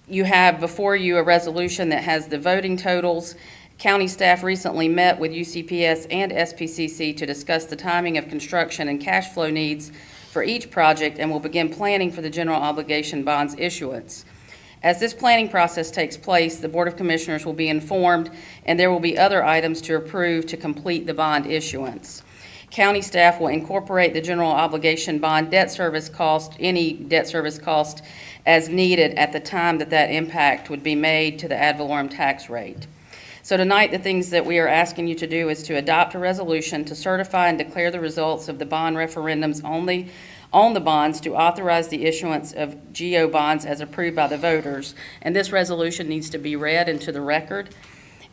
You have before you a resolution that has the voting totals. County staff recently met with UCPS and SPCC to discuss the timing of construction and cash flow needs for each project and will begin planning for the general obligation bonds issuance. As this planning process takes place, the Board of Commissioners will be informed and there will be other items to approve to complete the bond issuance. County staff will incorporate the general obligation bond debt service cost, any debt service cost as needed at the time that impact would be made to the ad valorem tax rate. So tonight, the things that we are asking you to do is to adopt a resolution to certify and declare the results of the bond referendums only on the bonds, to authorize the issuance of GO bonds as approved by the voters. And this resolution needs to be read into the record.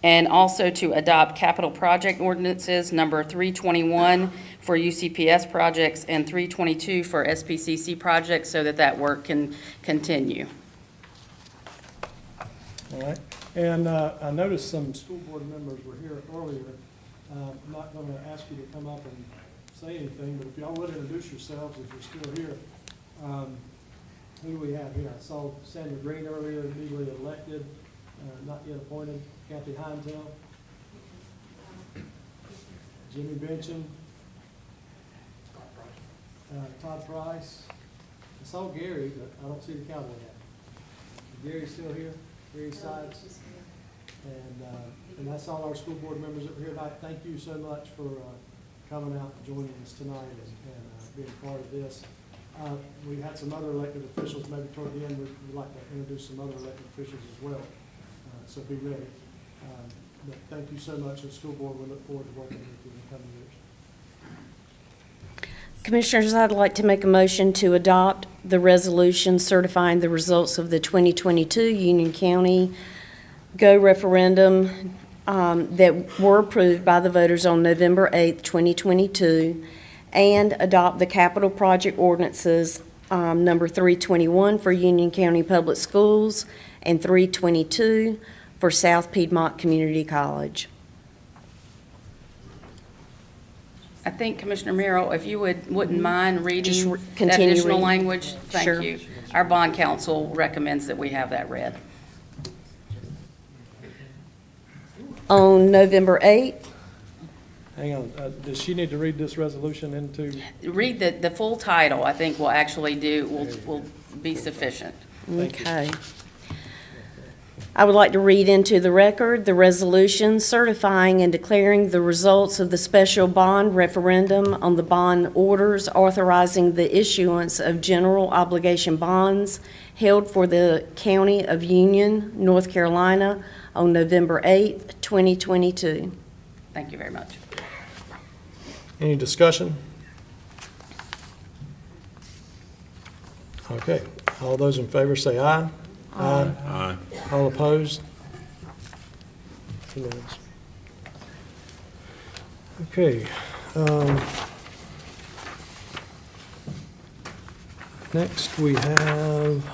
And also to adopt capital project ordinances number 321 for UCPS projects and 322 for SPCC projects so that work can continue. All right. And I noticed some school board members were here earlier. I'm not going to ask you to come up and say anything, but if y'all would introduce yourselves if you're still here. Who do we have here? I saw Sandra Green earlier, newly elected, not yet appointed. Kathy Heintel. Jimmy Benson. Todd Price. I saw Gary, but I don't see the cowboy hat. Gary's still here? Gary Sides. And that's all our school board members that were here tonight. Thank you so much for coming out and joining us tonight and being part of this. We had some other elected officials, maybe toward the end, we'd like to introduce some other elected officials as well. So be ready. But thank you so much, the school board. We look forward to working with you in the coming years. Commissioners, I'd like to make a motion to adopt the resolution certifying the results of the 2022 Union County Go referendum that were approved by the voters on November 8th, 2022, and adopt the capital project ordinances number 321 for Union County Public Schools and 322 for South Piedmont Community College. I think, Commissioner Merrill, if you wouldn't mind Just reading that continue additional reading. language? Sure. Thank you. Our bond counsel recommends that we have that read. On November 8th, Hang on, does she need to read this resolution into? Read the full title, I think will actually will be sufficient. Thank you. okay. I would like to read into the record the resolution certifying and declaring the results of the special bond referendum on the bond orders authorizing the issuance of general obligation bonds held for the County of Union, North Carolina on November 8th, 2022. Thank you very much. Any discussion? Okay, all those in favor say aye. Aye. Aye. All opposed? Unanimous. Okay. Next, we have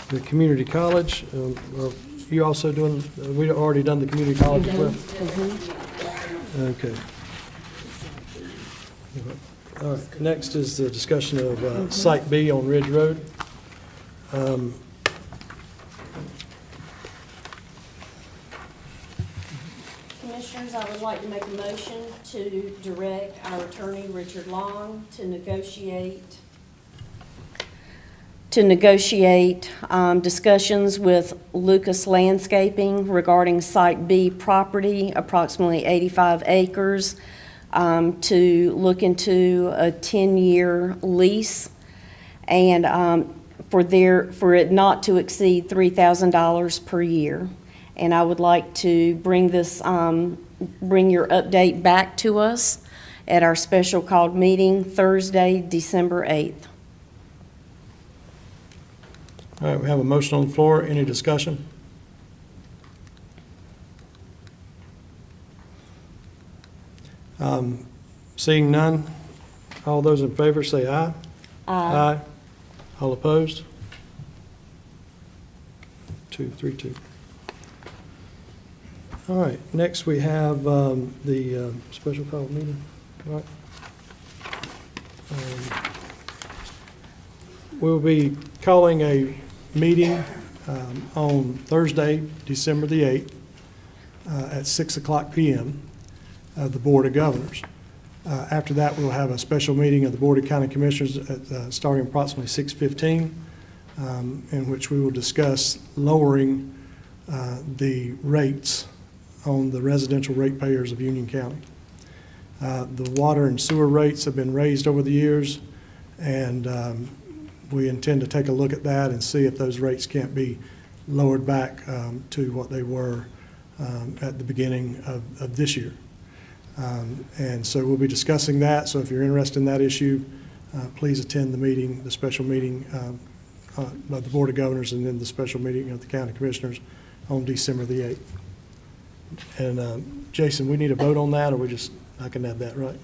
the community college. Well, you also doing, we've already done the community college as well? Okay. All right, next is the discussion of Site B on Ridge Road. Commissioners, I would like to make a motion to direct our attorney, Richard Long, to negotiate discussions with Lucas Landscaping regarding Site B property, approximately 85 acres, to look into a 10-year lease and for it not to exceed $3,000 per year. And I would like to bring your update back to us at our special called meeting Thursday, December 8th. All right, we have a motion on the floor. Any discussion? Seeing none, all those in favor say aye. Aye. All opposed? 2-3-2. All right, next we have the special call meeting. All right. We'll be calling a meeting on Thursday, December the 8th, at 6:00 p.m. of the Board of Governors. After that, we'll have a special meeting of the Board of County Commissioners starting approximately 6:15, in which we will discuss lowering the rates on the residential ratepayers of Union County. The water and sewer rates have been raised over the years, and we intend to take a look at that and see if those rates can't be lowered back to what they were at the beginning of this year. And so we'll be discussing that. So if you're interested in that issue, please attend the meeting, the special meeting of the Board of Governors, and then the special meeting of the County Commissioners on December the 8th. And Jason, we need a vote on that, or I can add that, right?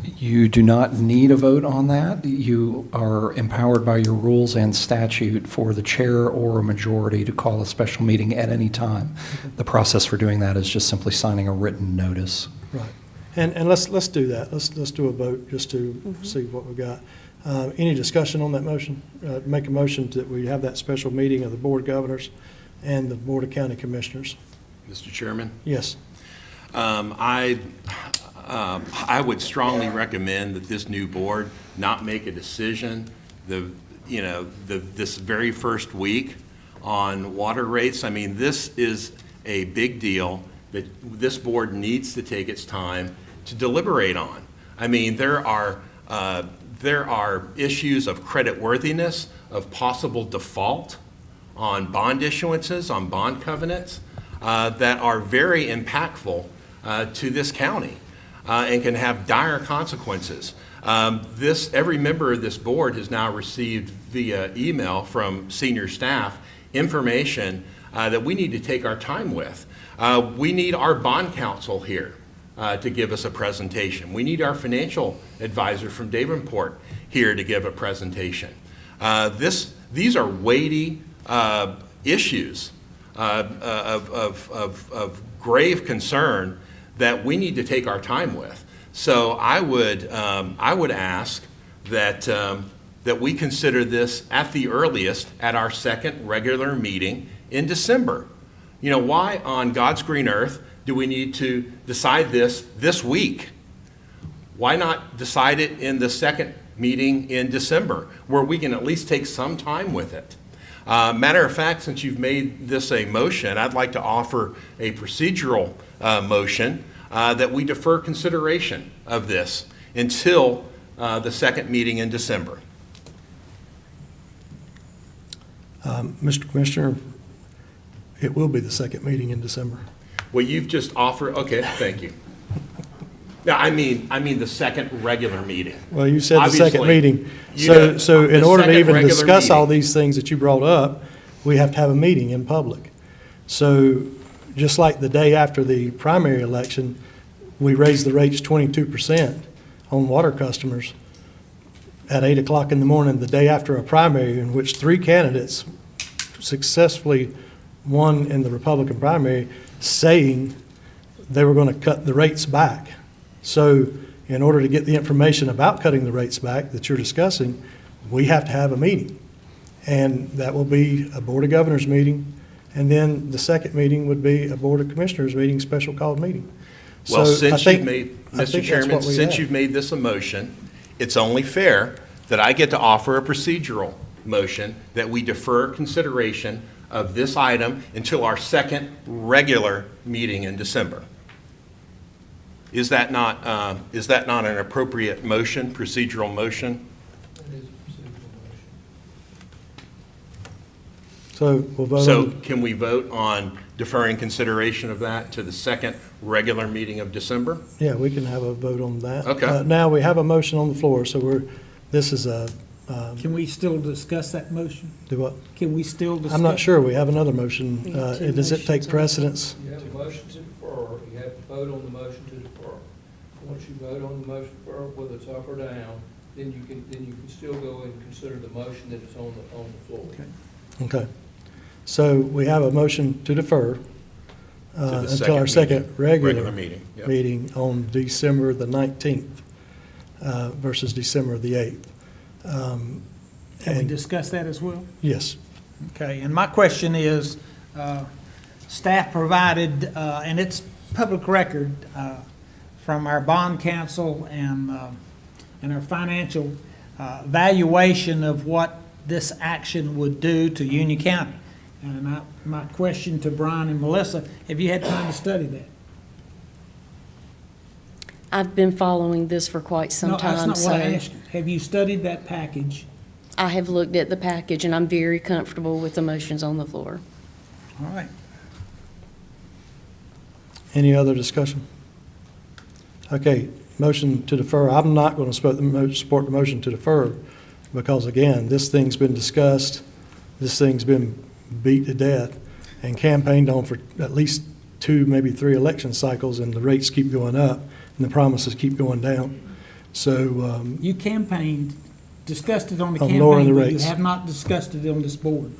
You do not need a vote on that. You are empowered by your rules and statute for the chair or a majority to call a special meeting at any time. The process for doing that is just simply signing a written notice. Right. And let's do that. Let's do a vote just to see what we got. Any discussion on that motion? Make a motion that we have that special meeting of the Board of Governors and the Board of County Commissioners. Mr. Chairman? Yes. I would strongly recommend that this new board not make a decision this very first week on water rates. I mean, this is a big deal that this board needs to take its time to deliberate on. I mean, there are issues of creditworthiness, of possible default on bond issuances, on bond covenants. that are very impactful to this county and can have dire consequences. Every member of this board has now received via email from senior staff information that we need to take our time with. We need our bond counsel here to give us a presentation. We need our financial advisor from Davenport here to give a presentation. These are weighty issues of grave concern that we need to take our time with. So I would ask that we consider this at the earliest at our second regular meeting in December. You know, why on God's green earth do we need to decide this week? Why not decide it in the second meeting in December, where we can at least take some time with it? Matter of fact, since you've made this a motion, I'd like to offer a procedural motion that we defer consideration of this until the second meeting in December. Mr. Commissioner, it will be the second meeting in December. Well, you've just offered, okay, thank you. No, I mean the second regular meeting. Well, you said the second Obviously, meeting. you know, So in the order to second even regular discuss all meeting. these things that you brought up, we have to have a meeting in public. So just like the day after the primary election, we raised the rates 22% on water customers at 8 o'clock in the morning, the day after a primary in which 3 candidates successfully won in the Republican primary, saying they were going to cut the rates back. So in order to get the information about cutting the rates back that you're discussing, we have to have a meeting. And that will be a Board of Governors meeting. And then the second meeting would be a Board of Commissioners meeting, special called meeting. Well, So I since think- you've made, I think Mr. that's Chairman, what we since have. you've made this a motion, it's only fair that I get to offer a procedural motion that we defer consideration of this item until our second regular meeting in December. Is that not an appropriate motion, procedural motion? So we'll vote So on, can we vote on deferring consideration of that to the second regular meeting of December? yeah, we can have a vote on that. Okay. Now, we have a motion on the floor, so this is a, Can we still discuss that motion? do what? Can we still discuss? I'm not sure, we have another motion. We have two Does it take motions on the precedence? You have a motion to defer, you have to vote on the motion to defer. Once you vote on the motion to defer, whether it's up or down, then you can still go and consider the motion that is on the floor. Okay. So we have a motion to defer To the until our second regular meeting. Yep. meeting on December the 19th versus December the 8th. Can we And discuss that as well? yes, Okay, and my question is, staff provided, and it's public record, from our bond counsel and our financial valuation of what this action would do to Union County. And my question to Brian and Melissa, have you had time to study that? I've been following this for quite some time, No, that's not what I so asked you. Have you studied that package? I have looked at the package, and I'm very comfortable with the motions on the floor. All right. any other discussion? Okay, motion to defer. I'm not going to support the motion to defer because, again, this thing's been discussed, this thing's been beat to death and campaigned on for at least 2, maybe 3 election cycles, and the rates keep going up and the promises keep going down. So, You campaigned, discussed it on the On campaign, lowering the but you rates. have not discussed it on this board.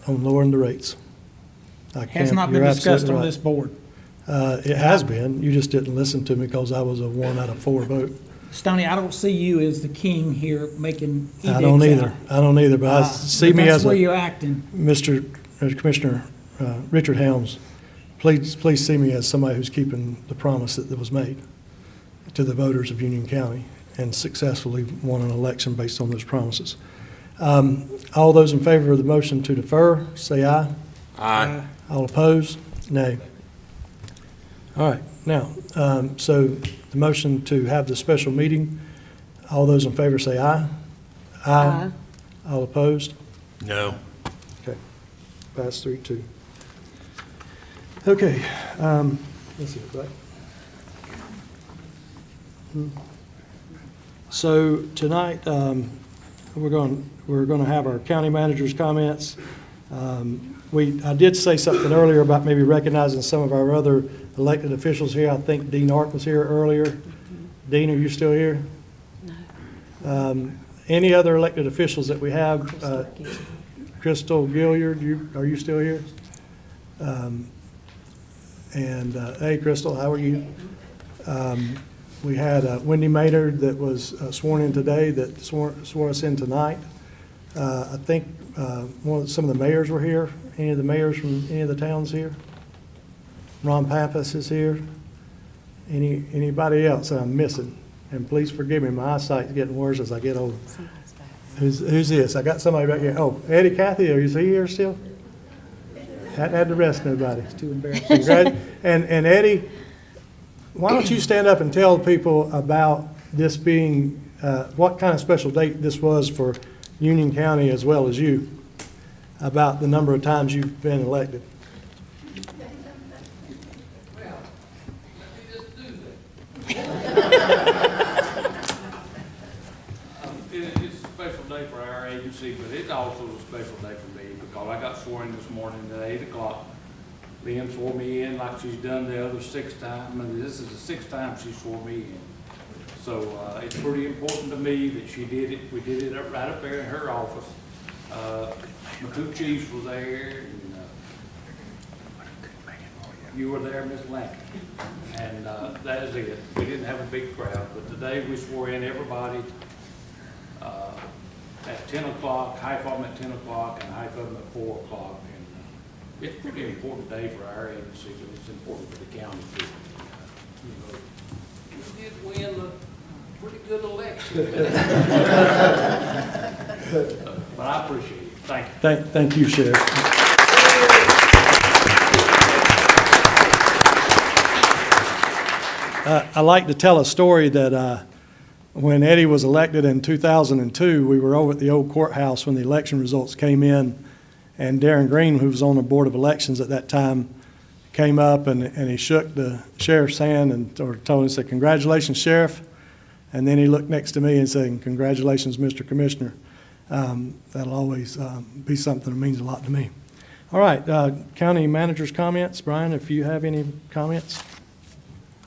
on lowering the rates. Has not been You're discussed absolutely on right. this board. It has been. You just didn't listen to me because I was a 1 out of 4 vote. Stoney, I don't see you as the king here making edicts I don't either. out. I don't either, but I see But me that's as the way a, you're acting. Mr. Commissioner Richard Helms, please see me as somebody who's keeping the promise that was made to the voters of Union County and successfully won an election based on those promises. All those in favor of the motion to defer, say aye. Aye. All opposed, nay. All right, now, so the motion to have the special meeting, all those in favor say aye. Aye. All opposed? No. Okay, pass 3-2. Okay, let's see, right? So tonight, we're going to have our county manager's comments. I did say something earlier about maybe recognizing some of our other elected officials here. I think Dean Art was here earlier. Dean, are you still here? No. Any other elected officials that we have? Crystal Gilliard, are you still here? Hey, Crystal, how are you? We had Wendy Maynard that was sworn in today, that swore us in tonight. I think some of the mayors were here. Any of the mayors from any of the towns here? Ron Pappas is here. Anybody else that I'm missing? And please forgive me, my eyesight's getting worse as I get older. Who's this? I got somebody back here. Oh, Eddie Cathy, is he here still? Hadn't had to rest nobody. It's too embarrassing. And Eddie, why don't you stand up and tell people about this being, what kind of special date this was for Union County as well as you, about the number of times you've been elected. Well, let me just do that. It's a special day for our agency, but it's also a special day for me because I got sworn in this morning at 8 o'clock. Lynn swore me in like she's done the other 6 times, and this is the 6th time she swore me in. So it's pretty important to me that she did it. We did it right up there in her office. My two chiefs were there, and you were there, Miss Lanky. And that is it. We didn't have a big crowd, but today we swore in everybody at 10 o'clock, half of them at 10 o'clock, and half of them at 4 o'clock. And it's a pretty important day for our agency, but it's important for the county too. We did win a pretty good election. But I appreciate it. Thank you. Thank you, Sheriff. I like to tell a story that when Eddie was elected in 2002, we were over at the old courthouse when the election results came in, and Darren Green, who was on the Board of Elections at that time, came up and he shook the sheriff's hand and told him, said, "Congratulations, Sheriff." And then he looked next to me and said, "Congratulations, Mr. Commissioner." That'll always be something that means a lot to me. All right, county manager's comments. Brian, if you have any comments.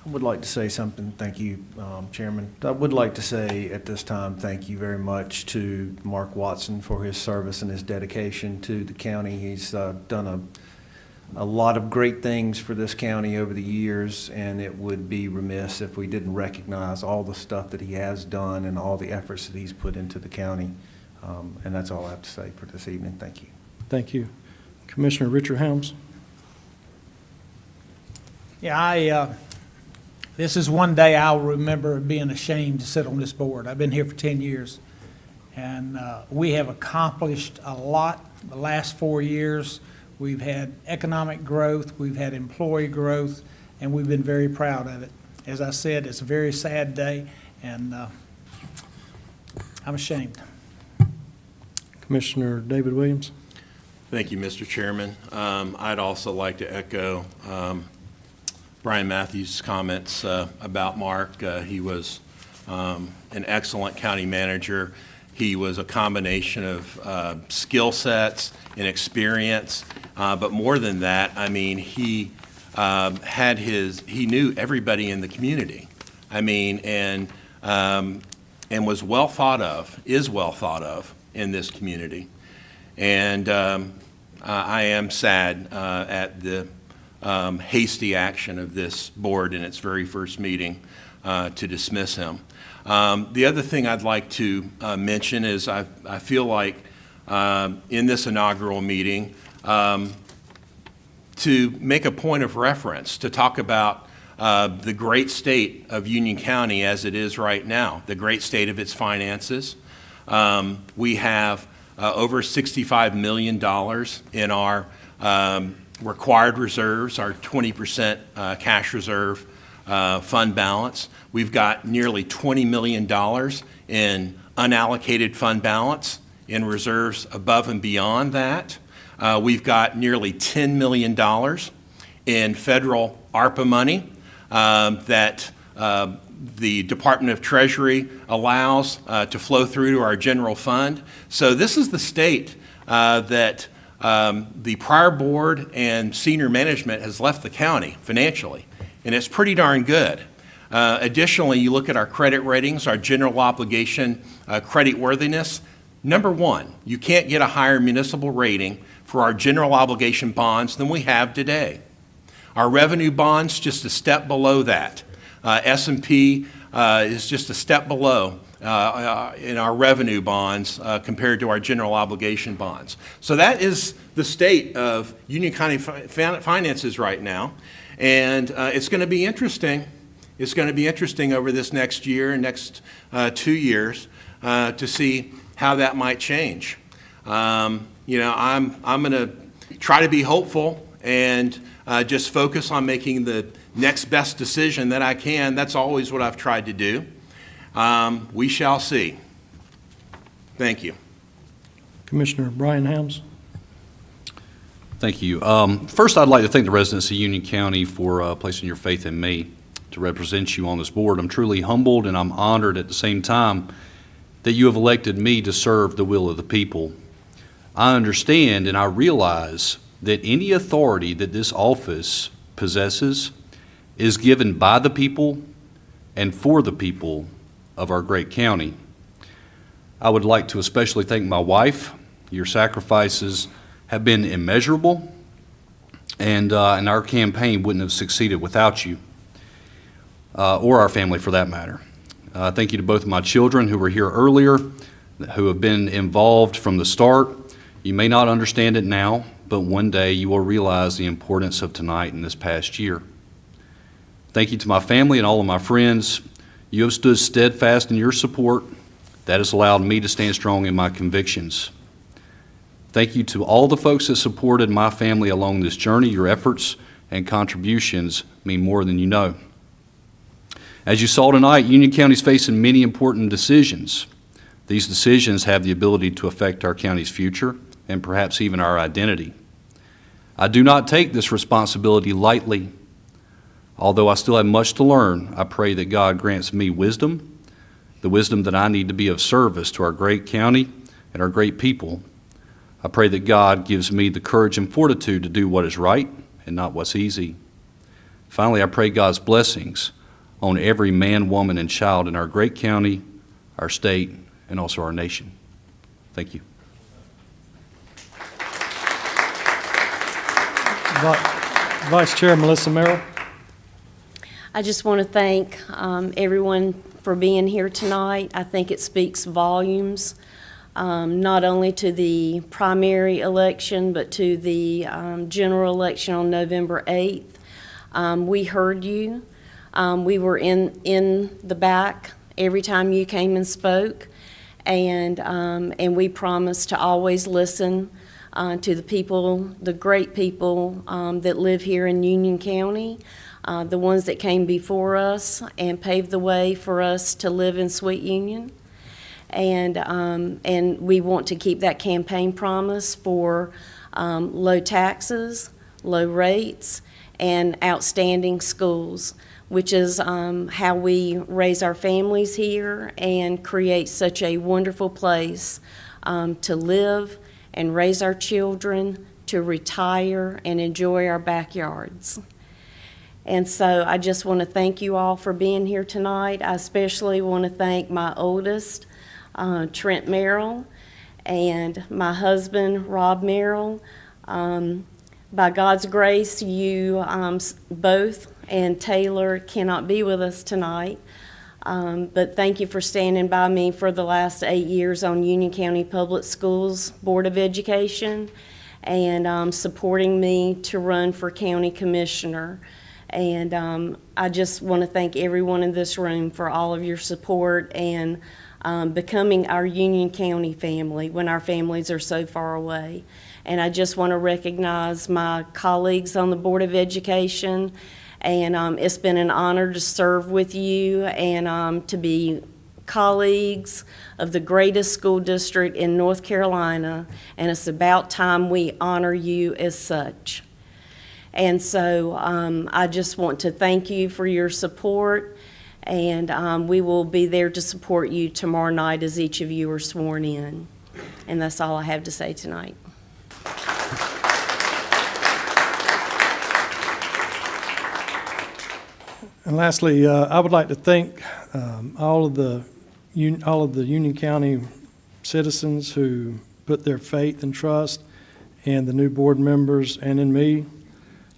I would like to say something. Thank you, Chairman. I would like to say at this time, thank you very much to Mark Watson for his service and his dedication to the county. He's done a lot of great things for this county over the years, and it would be remiss if we didn't recognize all the stuff that he has done and all the efforts that he's put into the county. And that's all I have to say for this evening. Thank you. Thank you. Commissioner Richard Helms. Yeah, this is one day I'll remember being ashamed to sit on this board. I've been here for 10 years, and we have accomplished a lot the last 4 years. We've had economic growth, we've had employee growth, and we've been very proud of it. As I said, it's a very sad day, and I'm ashamed. Commissioner David Williams. Thank you, Mr. Chairman. I'd also like to echo Brian Matthews' comments about Mark. He was an excellent county manager. He was a combination of skill sets and experience, but more than that, I mean, he knew everybody in the community. I mean, and was well thought of, is well thought of in this community. And I am sad at the hasty action of this board in its very first meeting to dismiss him. The other thing I'd like to mention is I feel like in this inaugural meeting to make a point of reference to talk about the great state of Union County as it is right now, the great state of its finances. We have over $65 million in our required reserves, our 20% cash reserve fund balance. We've got nearly $20 million in unallocated fund balance in reserves above and beyond that. We've got nearly $10 million in federal ARPA money that the Department of Treasury allows to flow through to our general fund. So this is the state that the prior board and senior management has left the county financially, and it's pretty darn good. Additionally, you look at our credit ratings, our general obligation credit worthiness. Number one, you can't get a higher municipal rating for our general obligation bonds than we have today. Our revenue bonds just a step below that. S&P is just a step below in our revenue bonds compared to our general obligation bonds. So that is the state of Union County finances right now, and it's going to be interesting. It's going to be interesting over this next year and next 2 years to see how that might change. I'm going to try to be hopeful and just focus on making the next best decision that I can. That's always what I've tried to do. We shall see. Thank you. Commissioner Brian Helms. Thank you. First, I'd like to thank the residents of Union County for placing your faith in me to represent you on this board. I'm truly humbled and I'm honored at the same time that you have elected me to serve the will of the people. I understand and I realize that any authority that this office possesses is given by the people and for the people of our great county. I would like to especially thank my wife. Your sacrifices have been immeasurable, and our campaign wouldn't have succeeded without you, or our family for that matter. Thank you to both of my children who were here earlier, who have been involved from the start. You may not understand it now, but one day you will realize the importance of tonight and this past year. Thank you to my family and all of my friends. You have stood steadfast in your support. That has allowed me to stand strong in my convictions. Thank you to all the folks that supported my family along this journey. Your efforts and contributions mean more than you know. As you saw tonight, Union County is facing many important decisions. These decisions have the ability to affect our county's future and perhaps even our identity. I do not take this responsibility lightly. Although I still have much to learn, I pray that God grants me wisdom, the wisdom that I need to be of service to our great county and our great people. I pray that God gives me the courage and fortitude to do what is right and not what's easy. Finally, I pray God's blessings on every man, woman, and child in our great county, our state, and also our nation. Thank you. Vice Chair Melissa Merrill. I just want to thank everyone for being here tonight. I think it speaks volumes, not only to the primary election, but to the general election on November 8th. We heard you. We were in the back every time you came and spoke, and we promised to always listen to the people, the great people that live here in Union County. The ones that came before us and paved the way for us to live in Sweet Union. And we want to keep that campaign promise for low taxes, low rates, and outstanding schools, which is how we raise our families here and create such a wonderful place to live and raise our children, to retire and enjoy our backyards. And so I just want to thank you all for being here tonight. I especially want to thank my oldest, Trent Merrill, and my husband, Rob Merrill. By God's grace, you both and Taylor cannot be with us tonight. But thank you for standing by me for the last 8 years on Union County Public Schools Board of Education and supporting me to run for county commissioner. And I just want to thank everyone in this room for all of your support and becoming our Union County family when our families are so far away. And I just want to recognize my colleagues on the Board of Education. And it's been an honor to serve with you and to be colleagues of the greatest school district in North Carolina. And it's about time we honor you as such. And so I just want to thank you for your support, and we will be there to support you tomorrow night as each of you are sworn in. And that's all I have to say tonight. And lastly, I would like to thank all of the Union County citizens who put their faith and trust in the new board members and in me.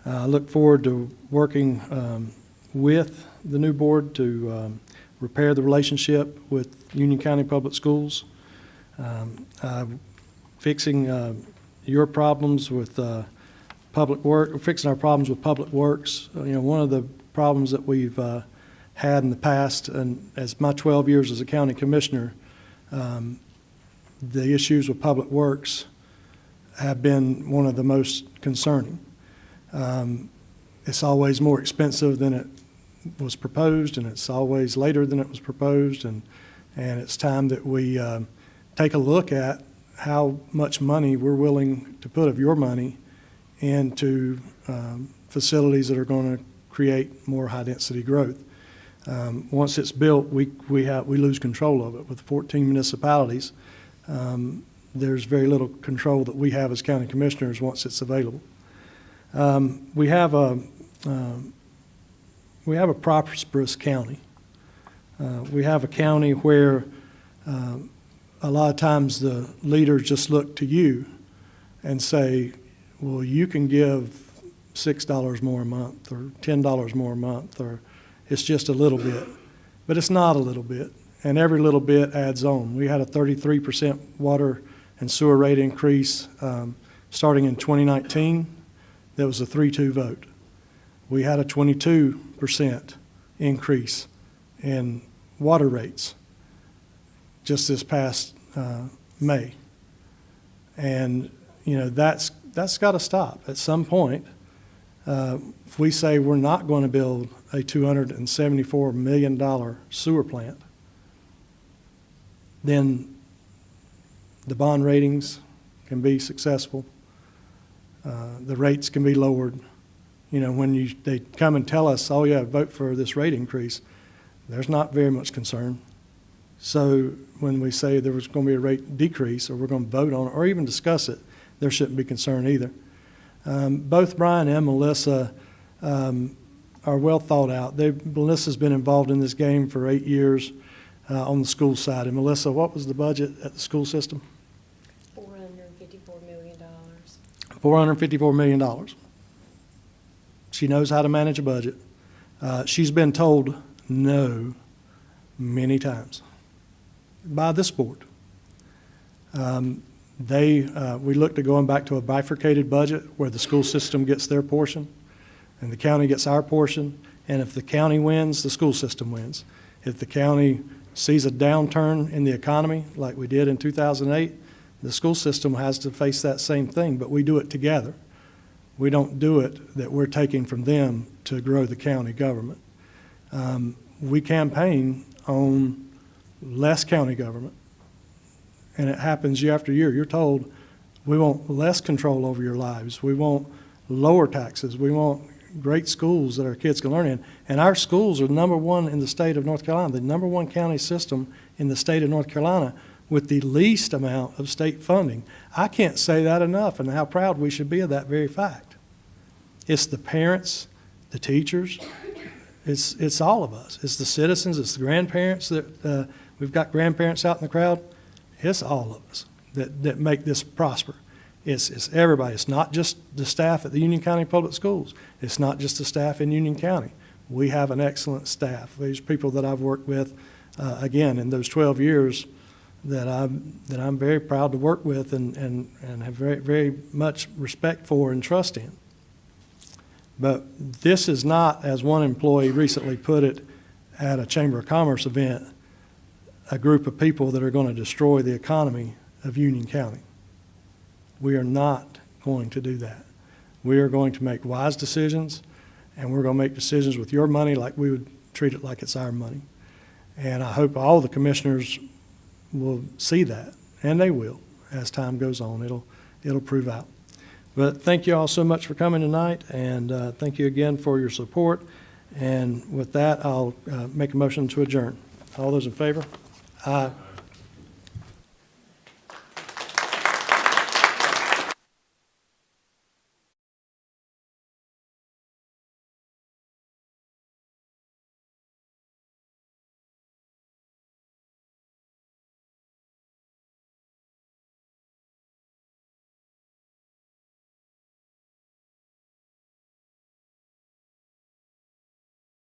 I look forward to working with the new board to repair the relationship with Union County Public Schools, fixing your problems with public work, fixing our problems with public works. One of the problems that we've had in the past, and as my 12 years as a county commissioner, the issues with public works have been one of the most concerning. It's always more expensive than it was proposed, and it's always later than it was proposed, and it's time that we take a look at how much money we're willing to put of your money into facilities that are going to create more high-density growth. Once it's built, we lose control of it. With 14 municipalities, there's very little control that we have as county commissioners once it's available. We have a prosperous county. We have a county where a lot of times the leaders just look to you and say, well, you can give $6 more a month or $10 more a month, or it's just a little bit. But it's not a little bit, and every little bit adds on. We had a 33% water and sewer rate increase starting in 2019. That was a 3-2 vote. We had a 22% increase in water rates just this past May. And, that's got to stop. At some point, if we say we're not going to build a $274 million sewer plant, then the bond ratings can be successful. The rates can be lowered. When they come and tell us, oh yeah, vote for this rate increase, there's not very much concern. So when we say there was going to be a rate decrease, or we're going to vote on it, or even discuss it, there shouldn't be concern either. Both Brian and Melissa are well thought out. Melissa's been involved in this game for 8 years on the school side. And Melissa, what was the budget at the school system? $454 million. $454 million. She knows how to manage a budget. She's been told no many times by this board. We looked at going back to a bifurcated budget where the school system gets their portion and the county gets our portion. And if the county wins, the school system wins. If the county sees a downturn in the economy like we did in 2008, the school system has to face that same thing, but we do it together. We don't do it that we're taking from them to grow the county government. We campaign on less county government, and it happens year after year. You're told, we want less control over your lives. We want lower taxes. We want great schools that our kids can learn in. And our schools are number one in the state of North Carolina, the number one county system in the state of North Carolina with the least amount of state funding. I can't say that enough, and how proud we should be of that very fact. It's the parents, the teachers, it's all of us. It's the citizens, it's the grandparents that we've got grandparents out in the crowd. It's all of us that make this prosper. It's everybody. It's not just the staff at the Union County Public Schools. It's not just the staff in Union County. We have an excellent staff. These people that I've worked with, again, in those 12 years that I'm very proud to work with and have very, very much respect for and trust in. But this is not, as one employee recently put it at a Chamber of Commerce event, a group of people that are going to destroy the economy of Union County. We are not going to do that. We are going to make wise decisions, and we're going to make decisions with your money like we would treat it like it's our money. And I hope all the commissioners will see that, and they will as time goes on. It'll prove out. But thank you all so much for coming tonight, and thank you again for your support. And with that, I'll make a motion to adjourn. All those in favor? Aye.